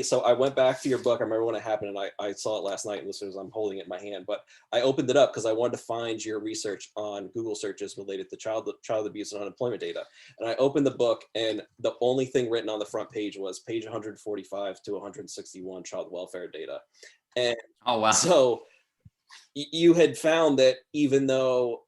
so I went back to your book. I remember when it happened, and I saw it last night, listeners, I'm holding it in my hand, but I opened it up because I wanted to find your research on Google searches related to child abuse and unemployment data. And I opened the book, and the only thing written on the front page was page 145 to 161 child welfare data. And oh, wow. So you had found that even though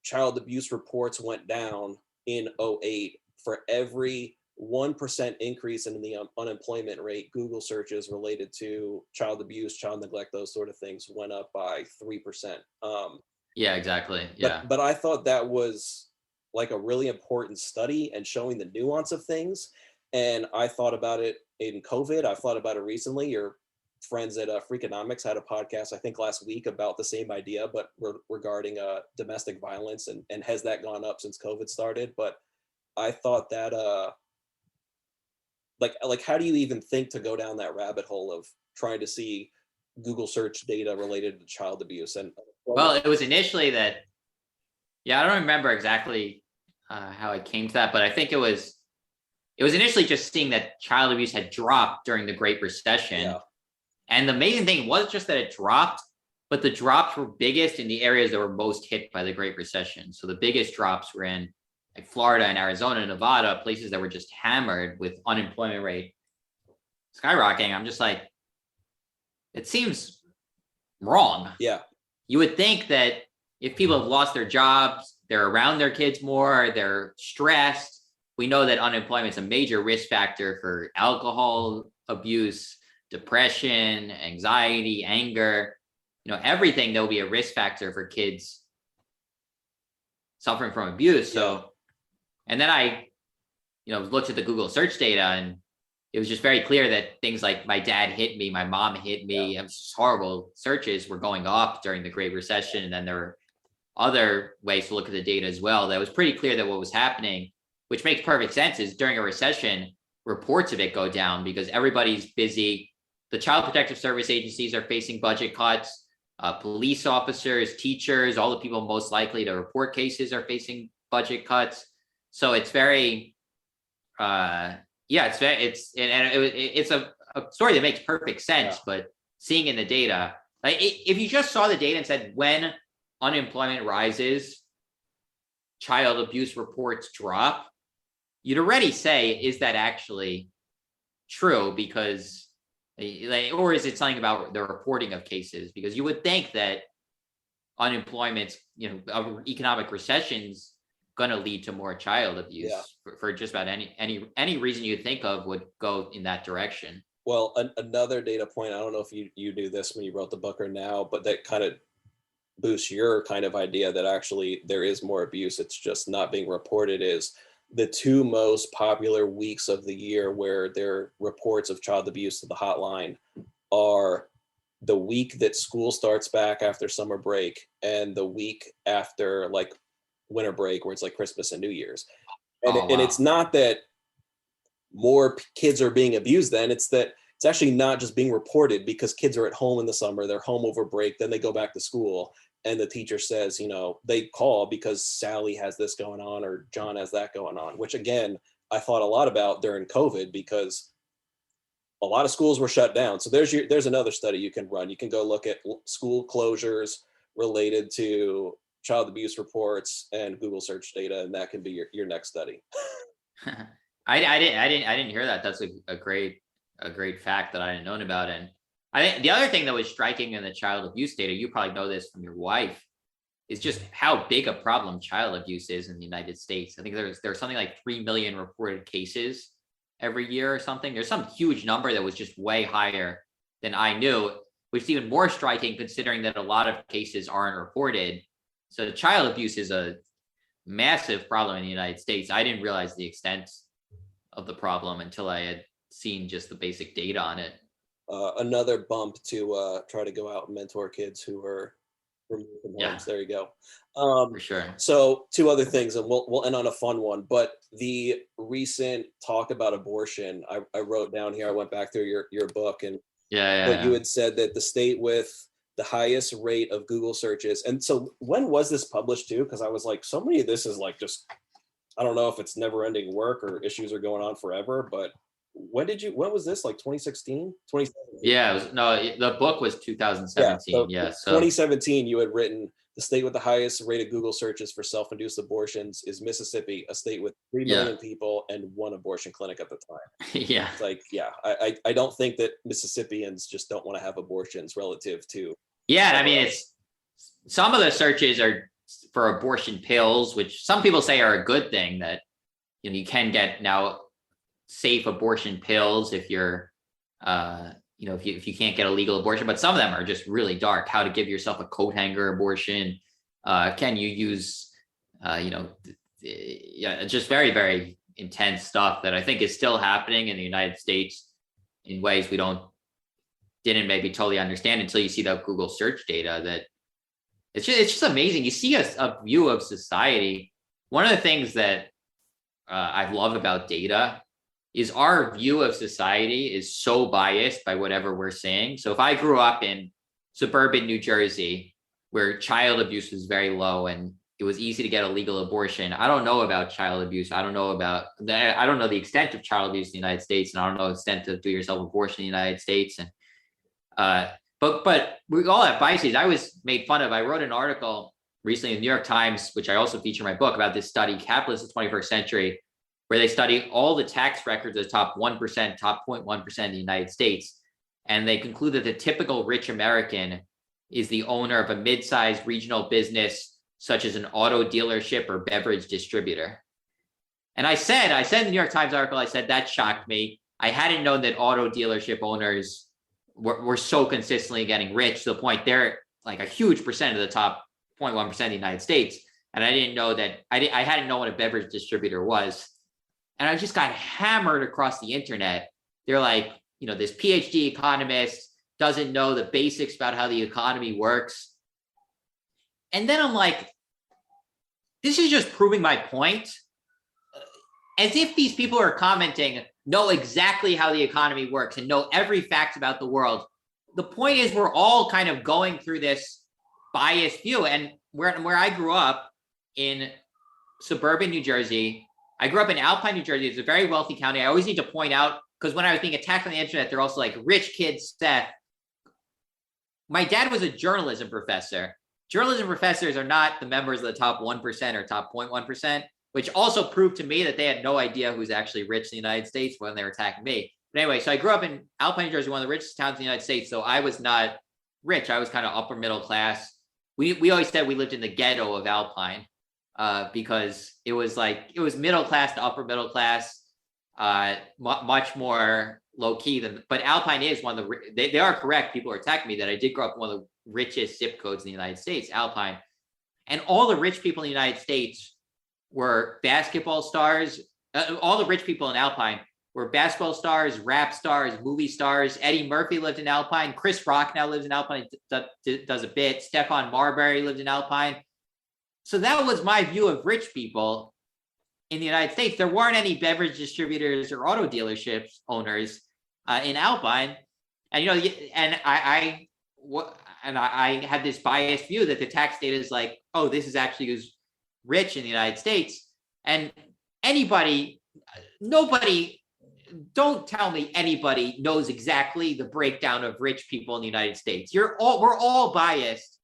child abuse reports went down in 2008, for every 1% increase in the unemployment rate, Google searches related to child abuse, child neglect, those sort of things went up by 3%. Yeah, exactly. Yeah. But I thought that was like a really important study and showing the nuance of things. And I thought about it in COVID. I've thought about it recently. Your friends at Freakonomics had a podcast, I think last week, about the same idea, but regarding domestic violence, and has that gone up since COVID started? But I thought that like how do you even think to go down that rabbit hole of trying to see Google search data related to child abuse? And well, it was initially that, I don't remember exactly how I came to that, but I think it was initially just seeing that child abuse had dropped during the Great Recession. Yeah. And the amazing thing was just that it dropped, but the drops were biggest in the areas that were most hit by the Great Recession. So the biggest drops were in like Florida and Arizona and Nevada, places that were just hammered with unemployment rate skyrocketing. I'm just like, it seems wrong. Yeah. You would think that if people have lost their jobs, they're around their kids more, they're stressed. We know that unemployment is a major risk factor for alcohol abuse, depression, anxiety, anger, everything. There'll be a risk factor for kids suffering from abuse. So, and then I, looked at the Google search data, and it was just very clear that things like my dad hit me, my mom hit me, it was just horrible searches were going up during the Great Recession. And then there were other ways to look at the data as well. That was pretty clear that what was happening, which makes perfect sense, is during a recession, reports of it go down because everybody's busy. The Child Protective Service agencies are facing budget cuts. Police officers, teachers, all the people most likely to report cases are facing budget cuts. So it's very Yeah, it's a story that makes perfect sense, Yeah. but seeing in the data, like if you just saw the data and said when unemployment rises, child abuse reports drop, you'd already say, is that actually true? Because or is it something about the reporting of cases? Because you would think that unemployment, economic recessions going to lead to more child abuse. Yeah. for just about any reason you think of would go in that direction. Well, another data point, I don't know if you knew this when you wrote the book or now, but that kind of boosts your kind of idea that actually there is more abuse, it's just not being reported, is the two most popular weeks of the year where there are reports of child abuse to the hotline are the week that school starts back after summer break and the week after like winter break, where it's like Christmas and New Year's. And, Wow. and it's not that more kids are being abused then, it's that it's actually not just being reported because kids are at home in the summer, they're home over break, then they go back to school and the teacher says, they call because Sally has this going on or John has that going on, which again, I thought a lot about during COVID because a lot of schools were shut down. So there's another study you can run. You can go look at school closures related to child abuse reports and Google search data, and that can be your next study. I didn't hear that. That's a great fact that I hadn't known about. And I think the other thing that was striking in the child abuse data, you probably know this from your wife, is just how big a problem child abuse is in the United States. I think there's something like 3 million reported cases every year or something. There's some huge number that was just way higher than I knew, which is even more striking considering that a lot of cases aren't reported. So child abuse is a massive problem in the United States. I didn't realize the extent of the problem until I had seen just the basic data on it. Another bump to try to go out and mentor kids who are removed from homes. Yeah. There you go. For sure. So two other things, and we'll end on a fun one. But the recent talk about abortion, I wrote down here. I went back through your book, and you had said that the state with the highest rate of Google searches. And so when was this published too? Because I was like, so many of this is like just, I don't know if it's never ending work or issues are going on forever, but when was this, like 2016? 2017? Yeah, the book was 2017. So 2017, you had written, the state with the highest rate of Google searches for self-induced abortions is Mississippi, a state with 3 million people and 1 abortion clinic at the time. Yeah. It's like, I don't think that Mississippians just don't want to have abortions relative to. Yeah, I mean, it's some of the searches are for abortion pills, which some people say are a good thing, that you can get now safe abortion pills if you're if you can't get a legal abortion, but some of them are just really dark. How to give yourself a coat hanger abortion. Can you use just very, very intense stuff that I think is still happening in the United States in ways we didn't maybe totally understand until you see that Google search data. That it's just amazing. You see a view of society. One of the things that I love about data is our view of society is so biased by whatever we're seeing. So if I grew up in suburban New Jersey, where child abuse was very low and it was easy to get a legal abortion, I don't know about child abuse. I don't know the extent of child abuse in the United States, and I don't know the extent of do-it-yourself abortion in the United States. And but we all have biases. I was made fun of. I wrote an article recently in the New York Times, which I also feature in my book, about this study, Capitalism of the 21st Century, where they study all the tax records of the top 1%, top 0.1% of the United States. And they conclude that the typical rich American is the owner of a mid-sized regional business, such as an auto dealership or beverage distributor. And I said in the New York Times article, I said, that shocked me. I hadn't known that auto dealership owners were so consistently getting rich to the point they're like a huge percent of the top 0.1% of the United States. And I didn't know that, I hadn't known what a beverage distributor was. And I just got hammered across the internet. They're like, this PhD economist doesn't know the basics about how the economy works. And then I'm like, this is just proving my point. As if these people are commenting know exactly how the economy works and know every fact about the world. The point is, we're all kind of going through this biased view. And where I grew up in suburban New Jersey, I grew up in Alpine, New Jersey. It's a very wealthy county. I always need to point out, because when I was being attacked on the internet, they're also like, rich kids, Seth. My dad was a journalism professor. Journalism professors are not the members of the top 1% or top 0.1%, which also proved to me that they had no idea who's actually rich in the United States when they were attacking me. But anyway, so I grew up in Alpine, New Jersey, one of the richest towns in the United States. So I was not rich. I was kind of upper middle class. We always said we lived in the ghetto of Alpine because it was middle class to upper middle class, much more low key but Alpine is one of they are correct. People are attacking me that I did grow up in one of the richest zip codes in the United States, Alpine. And all the rich people in the United States were basketball stars. All the rich people in Alpine were basketball stars, rap stars, movie stars. Eddie Murphy lived in Alpine. Chris Rock now lives in Alpine, does a bit. Stephon Marbury lived in Alpine. So that was my view of rich people in the United States. There weren't any beverage distributors or auto dealerships owners in Alpine. And, I had this biased view that the tax data is like, oh, this is actually who's rich in the United States. And don't tell me anybody knows exactly the breakdown of rich people in the United States. We're all biased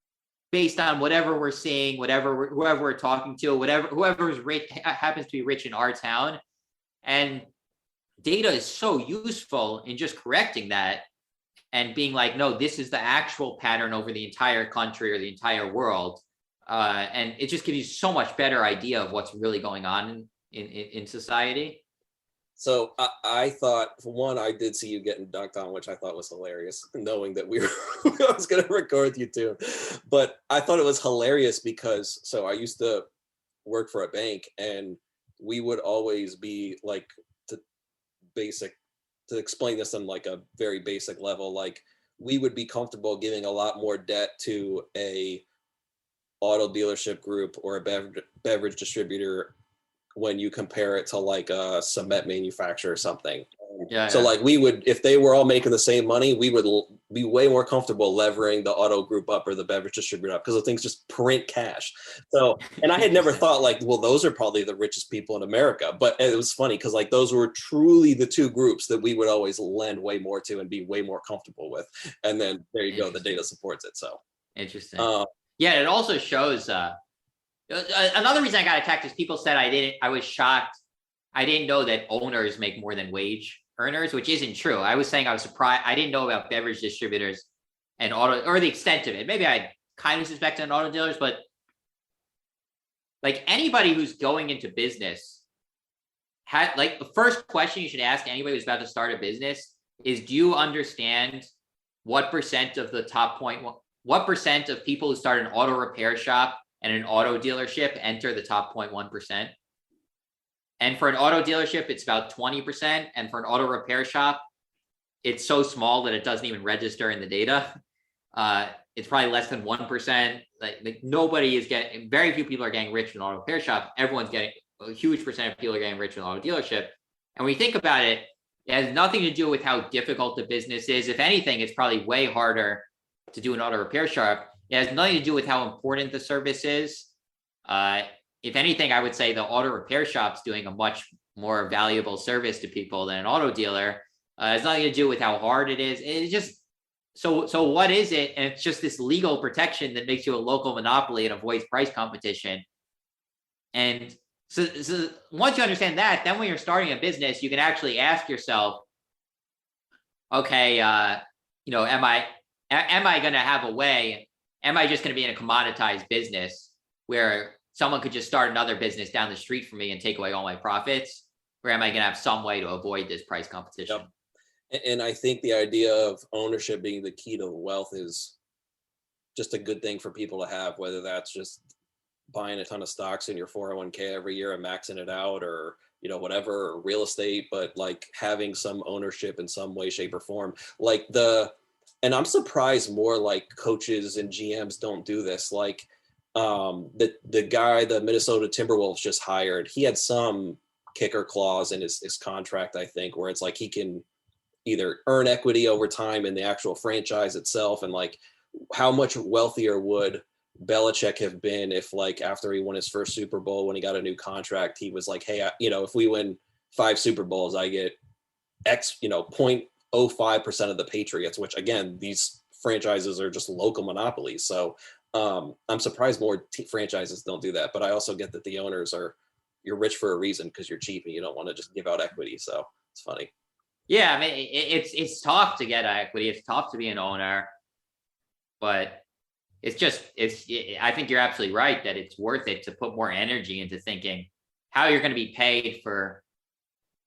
based on whatever we're seeing, whoever we're talking to, whoever's rich happens to be rich in our town. And data is so useful in just correcting that and being like, no, this is the actual pattern over the entire country or the entire world. And it just gives you so much better idea of what's really going on in society. So I thought, for one, I did see you getting dunked on, which I thought was hilarious, knowing that I was going to record you too. But I thought it was hilarious because, so I used to work for a bank, and we would always be like, to explain this on like a very basic level, like we would be comfortable giving a lot more debt to a auto dealership group or a beverage distributor when you compare it to like a cement manufacturer or something. So like we would, if they were all making the same money, we would be way more comfortable levering the auto group up or the beverage distributor up because the things just print cash. So, and I had never thought like, well, those are probably the richest people in America. But it was funny because like those were truly the two groups that we would always lend way more to and be way more comfortable with. And then there you go, the data supports it. So interesting. It also shows another reason I got attacked is people said I was shocked. I didn't know that owners make more than wage earners, which isn't true. I was saying I was surprised. I didn't know about beverage distributors and auto, or the extent of it. Maybe I kind of suspected on auto dealers, but like anybody who's going into business, like the first question you should ask anybody who's about to start a business is, do you understand what percent of the what percent of people who start an auto repair shop and an auto dealership enter the top 0.1%? And for an auto dealership, it's about 20%. And for an auto repair shop, it's so small that it doesn't even register in the data. It's probably less than 1%. Like nobody is getting, very few people are getting rich in an auto repair shop. Everyone's getting, a huge percent of people are getting rich in an auto dealership. And when you think about it, it has nothing to do with how difficult the business is. If anything, it's probably way harder to do an auto repair shop. It has nothing to do with how important the service is. If anything, I would say the auto repair shop's doing a much more valuable service to people than an auto dealer. It has nothing to do with how hard it is. It's just, so what is it? And it's just this legal protection that makes you a local monopoly and avoids price competition. And so once you understand that, then when you're starting a business, you can actually ask yourself, okay, am I going to have a way? Am I just going to be in a commoditized business where someone could just start another business down the street from me and take away all my profits? Or am I going to have some way to avoid this price competition? Yep. And I think the idea of ownership being the key to wealth is just a good thing for people to have, whether that's just buying a ton of stocks in your 401k every year and maxing it out, or whatever, or real estate, but like having some ownership in some way, shape, or form. And I'm surprised more like coaches and GMs don't do this. Like the guy the Minnesota Timberwolves just hired, he had some kicker clause in his contract, I think, where it's like he can either earn equity over time in the actual franchise itself, and like how much wealthier would Belichick have been if like after he won his first Super Bowl, when he got a new contract, he was like, hey, if we win 5 Super Bowls, I get X, 0.05% of the Patriots, which again, these franchises are just local monopolies. So I'm surprised more franchises don't do that. But I also get that the owners you're rich for a reason because you're cheap and you don't want to just give out equity. So it's funny. Yeah, I mean, it's tough to get equity. It's tough to be an owner, but I think you're absolutely right that it's worth it to put more energy into thinking how you're going to be paid for,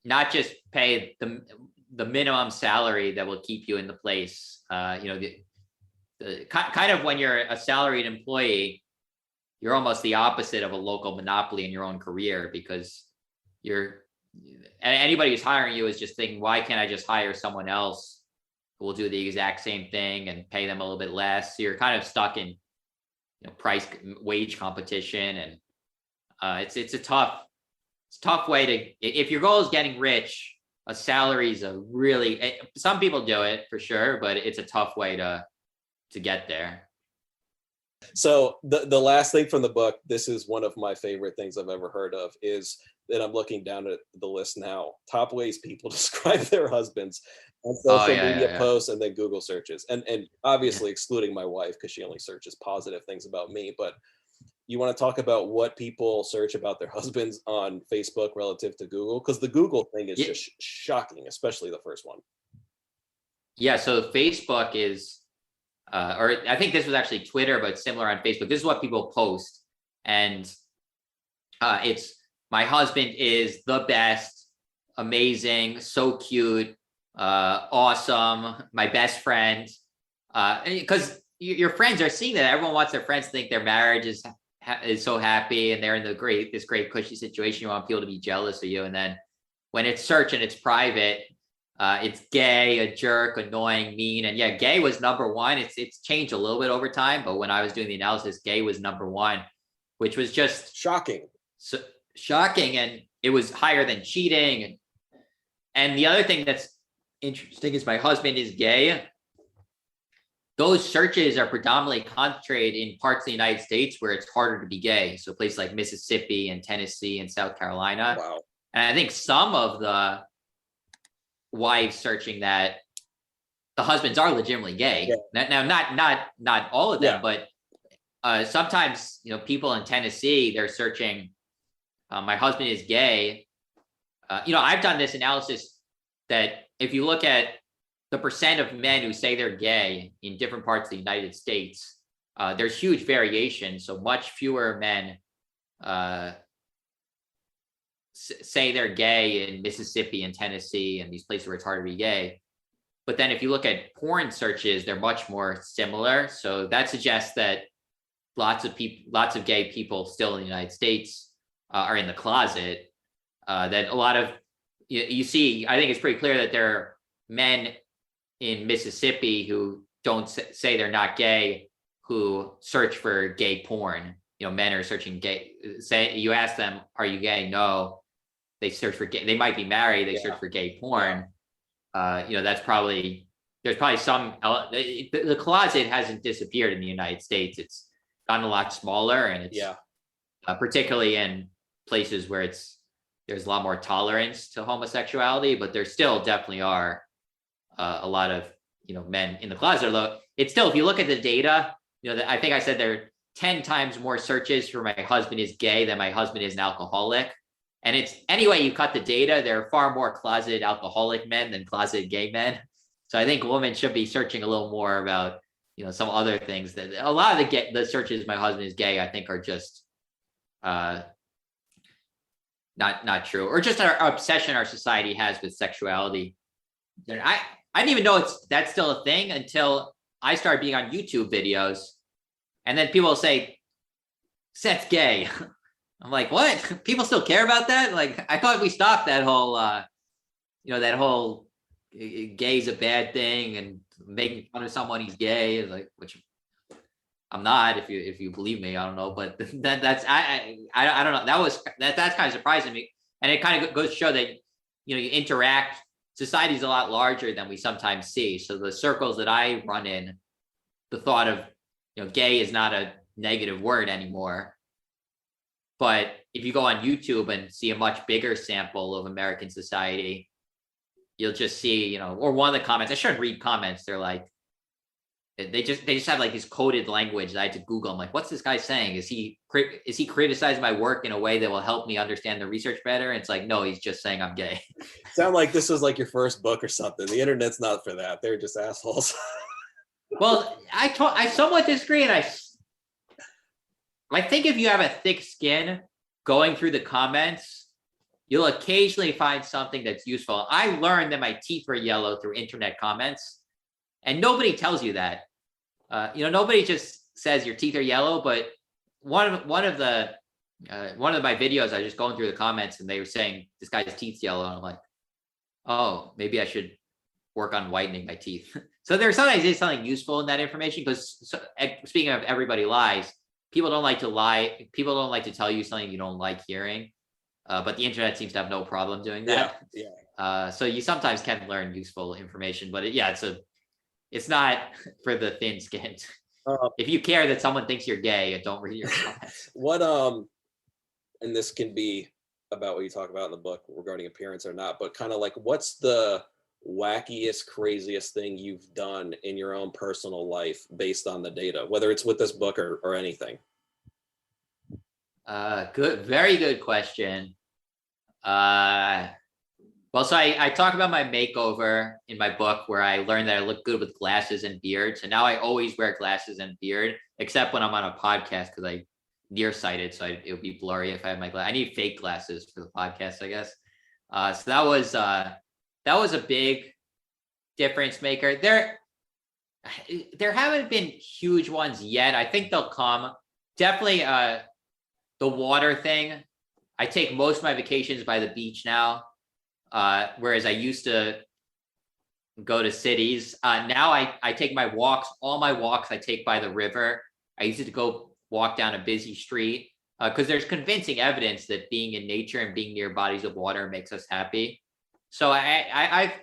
not just pay the minimum salary that will keep you in the place. The kind of when you're a salaried employee, you're almost the opposite of a local monopoly in your own career, because anybody who's hiring you is just thinking, why can't I just hire someone else who will do the exact same thing and pay them a little bit less? So you're kind of stuck in wage competition, and it's a tough way to, if your goal is getting rich, a salary is some people do it for sure, but it's a tough way to get there. So the last thing from the book, this is one of my favorite things I've ever heard of, is that I'm looking down at the list now. Top ways people describe their husbands on social media posts and then Google searches. And obviously excluding my wife, because she only searches positive things about me. But you want to talk about what people search about their husbands on Facebook relative to Google? Because the Google thing is just shocking, especially the first one. Yeah, so Facebook is, or I think this was actually Twitter, but similar on Facebook. This is what people post. And it's, my husband is the best, amazing, so cute, awesome, my best friend. Because your friends are seeing that. Everyone wants their friends to think their marriage is so happy and they're in this great cushy situation. You want people to be jealous of you. And then when it's search and it's private, it's gay, a jerk, annoying, mean. And yeah, gay was number one. It's changed a little bit over time, but when I was doing the analysis, gay was number one, which was just shocking. So shocking, and it was higher than cheating. And the other thing that's interesting is my husband is gay. Those searches are predominantly concentrated in parts of the United States where it's harder to be gay. So places like Mississippi and Tennessee and South Carolina. Wow. And I think some of the wives searching that, the husbands are legitimately gay. Yeah. Now, not all of them, but sometimes, people in Tennessee, they're searching, my husband is gay. I've done this analysis that if you look at the percent of men who say they're gay in different parts of the United States, there's huge variation. So much fewer men say they're gay in Mississippi and Tennessee and these places where it's hard to be gay. But then if you look at porn searches, they're much more similar. So that suggests that lots of gay people still in the United States are in the closet. That a lot of, you see, I think it's pretty clear that there are men in Mississippi who don't say they're not gay, who search for gay porn. Men are searching gay. Say, you ask them, are you gay? No. They search for gay. They might be married. They search for gay porn. That's probably, there's probably some, the closet hasn't disappeared in the United States. It's gotten a lot smaller, and it's particularly in places where there's a lot more tolerance to homosexuality, but there still definitely are a lot of, men in the closet. Although it's still, if you look at the data, I think I said there are 10 times more searches for my husband is gay than my husband is an alcoholic. And it's, any way you cut the data, there are far more closeted alcoholic men than closeted gay men. So I think women should be searching a little more about, some other things. That a lot of the searches, my husband is gay, I think are just not true, or just our obsession our society has with sexuality. I didn't even know that's still a thing until I started being on YouTube videos, and then people will say, Seth's gay. I'm like, what? People still care about that? Like, I thought we stopped that whole, that whole gay's a bad thing and making fun of someone he's gay, like, which I'm not. If you believe me, I don't know, but that's I don't know. That's kind of surprising me, and it kind of goes to show that you interact. Society's a lot larger than we sometimes see. So the circles that I run in, the thought of gay is not negative word anymore. But if you go on YouTube and see a much bigger sample of American society, you'll just see, or one of the comments, I shouldn't read comments. They're like, they just have like this coded language that I had to Google. I'm like, what's this guy saying? Is he criticizing my work in a way that will help me understand the research better? And it's like, no, he's just saying I'm gay. Sound like this was like your first book or something. The internet's not for that. They're just assholes. Well, I somewhat disagree, and I think if you have a thick skin going through the comments, you'll occasionally find something that's useful. I learned that my teeth were yellow through internet comments, and nobody tells you that. Nobody just says your teeth are yellow. But one of my videos, I was just going through the comments, and they were saying this guy's teeth's yellow, and I'm like, oh, maybe I should work on whitening my teeth. So there's sometimes something useful in that information, because speaking of everybody lies, people don't like to lie. People don't like to tell you something you don't like hearing. But the internet seems to have no problem doing that. Yeah. So you sometimes can learn useful information, but it's not for the thin-skinned. If you care that someone thinks you're gay, don't read your comments. And this can be about what you talk about in the book regarding appearance or not, but kind of like, what's the wackiest, craziest thing you've done in your own personal life based on the data, whether it's with this book or anything? Very good question. Well, so I talk about my makeover in my book, where I learned that I look good with glasses and beard. So now I always wear glasses and beard, except when I'm on a podcast, because I'm nearsighted, so it would be blurry if I had my glasses. I need fake glasses for the podcast, I guess. So that was a big difference maker. There haven't been huge ones yet. I think they'll come. Definitely the water thing. I take most of my vacations by the beach now, whereas I used to go to cities. Now I take my walks, all my walks I take by the river. I used to go walk down a busy street, because there's convincing evidence that being in nature and being near bodies of water makes us happy. So I've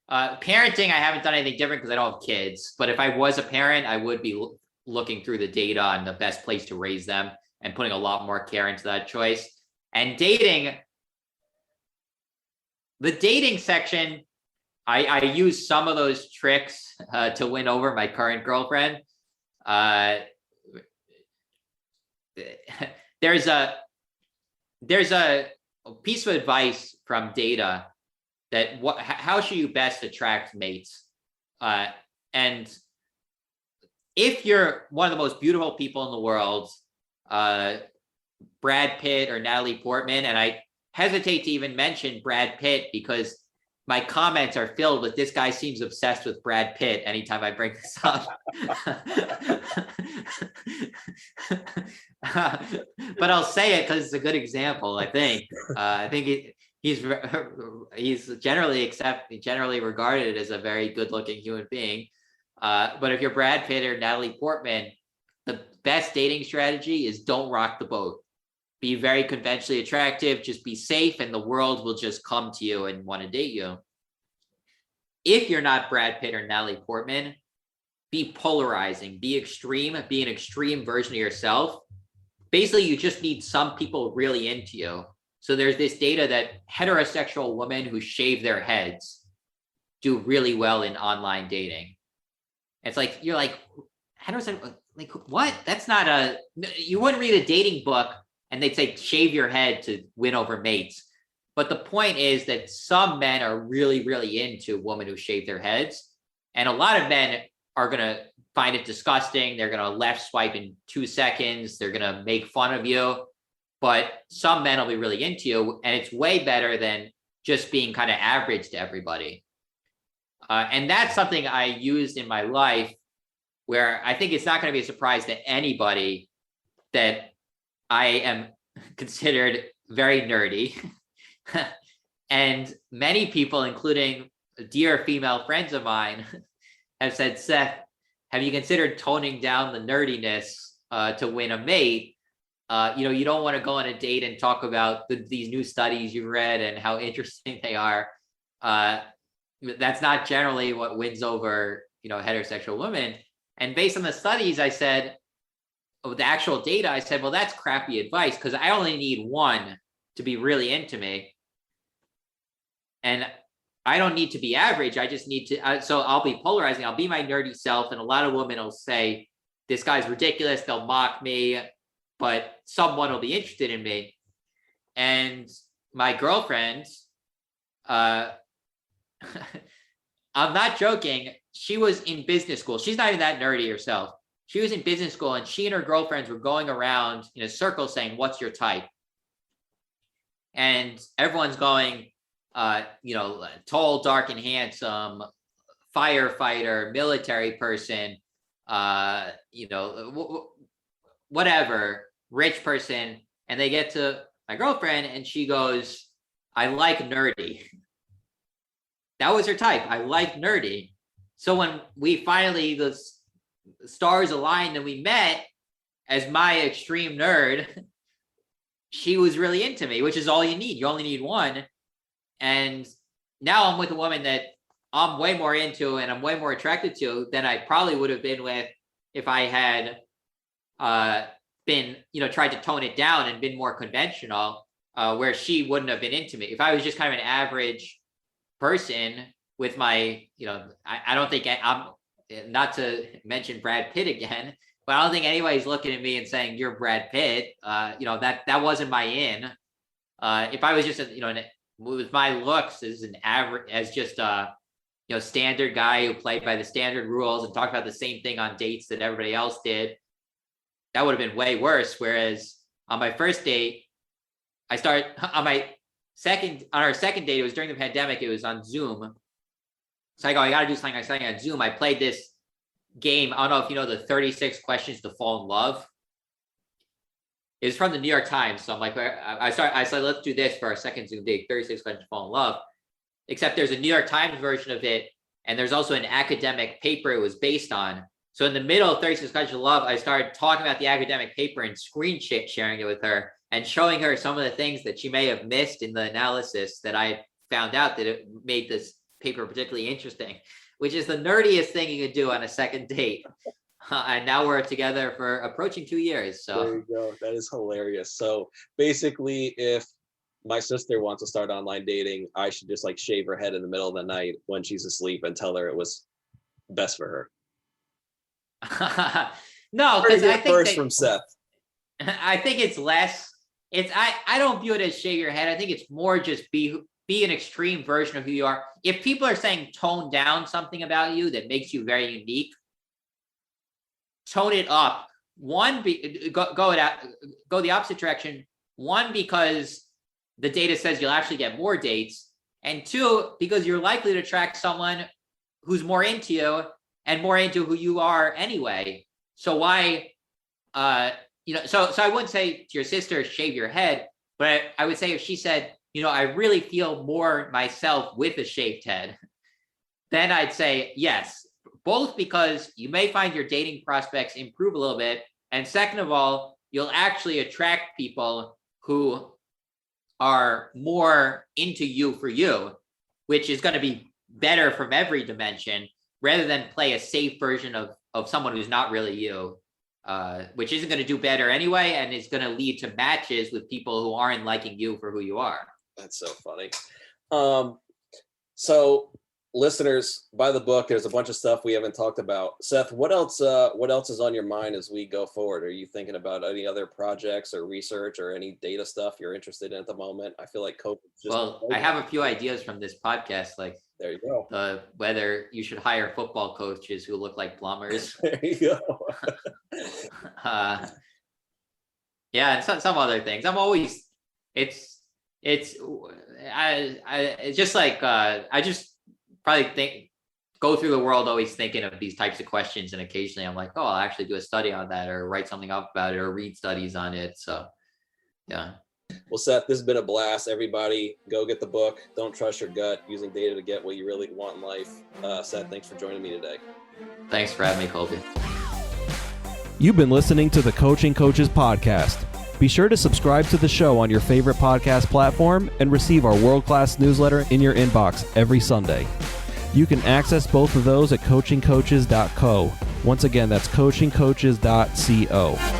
parenting, I haven't done anything different because I don't have kids. But if I was a parent, I would be looking through the data on the best place to raise them and putting a lot more care into that choice. And dating, the dating section, I use some of those tricks to win over my current girlfriend. There's a piece of advice from data that how should you best attract mates? And if you're one of the most beautiful people in the world, Brad Pitt or Natalie Portman, and I hesitate to even mention Brad Pitt because my comments are filled with this guy seems obsessed with Brad Pitt anytime I bring this up. But I'll say it because it's a good example, I think. I think he's generally regarded as a very good-looking human being. But if you're Brad Pitt or Natalie Portman, the best dating strategy is don't rock the boat. Be very conventionally attractive, just be safe, and the world will just come to you and want to date you. If you're not Brad Pitt or Natalie Portman, be polarizing, be extreme, be an extreme version of yourself. Basically, you just need some people really into you. So there's this data that heterosexual women who shave their heads do really well in online dating. It's like, you're like, heterosexual, like what? That's not you wouldn't read a dating book and they'd say, shave your head to win over mates. But the point is that some men are really, really into women who shave their heads. And a lot of men are going to find it disgusting. They're going to left swipe in 2 seconds. They're going to make fun of you. But some men will be really into you. And it's way better than just being kind of average to everybody. And that's something I used in my life where I think it's not going to be a surprise to anybody that I am considered very nerdy. And many people, including dear female friends of mine, have said, Seth, have you considered toning down the nerdiness to win a mate? You don't want to go on a date and talk about these new studies you've read and how interesting they are. That's not generally what wins over, heterosexual women. And based on the studies, I said, the actual data, I said, well, that's crappy advice because I only need one to be really into me. And I don't need to be average. I just need to, so I'll be polarizing. I'll be my nerdy self. And a lot of women will say, this guy's ridiculous. They'll mock me, but someone will be interested in me. And my girlfriend, I'm not joking. She was in business school. She's not even that nerdy herself. She was in business school and she and her girlfriends were going around in a circle saying, what's your type? And everyone's going, tall, dark, and handsome, firefighter, military person, whatever, rich person. And they get to my girlfriend and she goes, I like nerdy. That was her type. I like nerdy. So when we finally, the stars aligned and we met as my extreme nerd, she was really into me, which is all you need. You only need one. And now I'm with a woman that I'm way more into and I'm way more attracted to than I probably would have been with if I had been, tried to tone it down and been more conventional, where she wouldn't have been into me. If I was just kind of an average person with my, I don't think I'm, not to mention Brad Pitt again, but I don't think anybody's looking at me and saying, you're Brad Pitt. That wasn't my in. If I was just, with my looks as an average, as just a, standard guy who played by the standard rules and talked about the same thing on dates that everybody else did, that would have been way worse. Whereas on my first date, on our second date, it was during the pandemic, it was on Zoom. So I go, I got to do something. I started on Zoom. I played this game. I don't know if you know the 36 questions to fall in love. It was from the New York Times. So I'm like, I said, let's do this for our second Zoom date, 36 questions to fall in love. Except there's a New York Times version of it. And there's also an academic paper it was based on. So in the middle of 36 questions to love, I started talking about the academic paper and screen sharing it with her and showing her some of the things that she may have missed in the analysis that I found out that it made this paper particularly interesting, which is the nerdiest thing you could do on a second date. And now we're together for approaching 2 years. So there you go. That is hilarious. So basically, if my sister wants to start online dating, I should just shave her head in the middle of the night when she's asleep and tell her it was best for her. No, because I think first from Seth. I think it's less. I don't view it as shave your head. I think it's more just be an extreme version of who you are. If people are saying tone down something about you that makes you very unique, tone it up. One, go the opposite direction. One, because the data says you'll actually get more dates. And two, because you're likely to attract someone who's more into you and more into who you are anyway. So why, so I wouldn't say to your sister, shave your head, but I would say if she said, I really feel more myself with a shaved head, then I'd say yes, both because you may find your dating prospects improve a little bit. And second of all, you'll actually attract people who are more into you for you, which is going to be better from every dimension rather than play a safe version of someone who's not really you, which isn't going to do better anyway. And is going to lead to matches with people who aren't liking you for who you are. That's so funny. So listeners, buy the book. There's a bunch of stuff we haven't talked about. Seth, what else is on your mind as we go forward? Are you thinking about any other projects or research or any data stuff you're interested in at the moment? I feel like COVID. I have a few ideas from this podcast, there you go. Whether you should hire football coaches who look like plumbers. There you go. Yeah, and some other things. I'm always, it's just I just probably go through the world always thinking of these types of questions, and occasionally I'm like, oh, I'll actually do a study on that or write something up about it or read studies on it. So yeah. Well, Seth, this has been a blast. Everybody go get the book. Don't trust your gut, using data to get what you really want in life. Seth, thanks for joining me today. Thanks for having me, Colby. You've been listening to the Coaching Coaches Podcast. Be sure to subscribe to the show on your favorite podcast platform and receive our world-class newsletter in your inbox every Sunday. You can access both of those at coachingcoaches.co. Once again, that's coachingcoaches.co.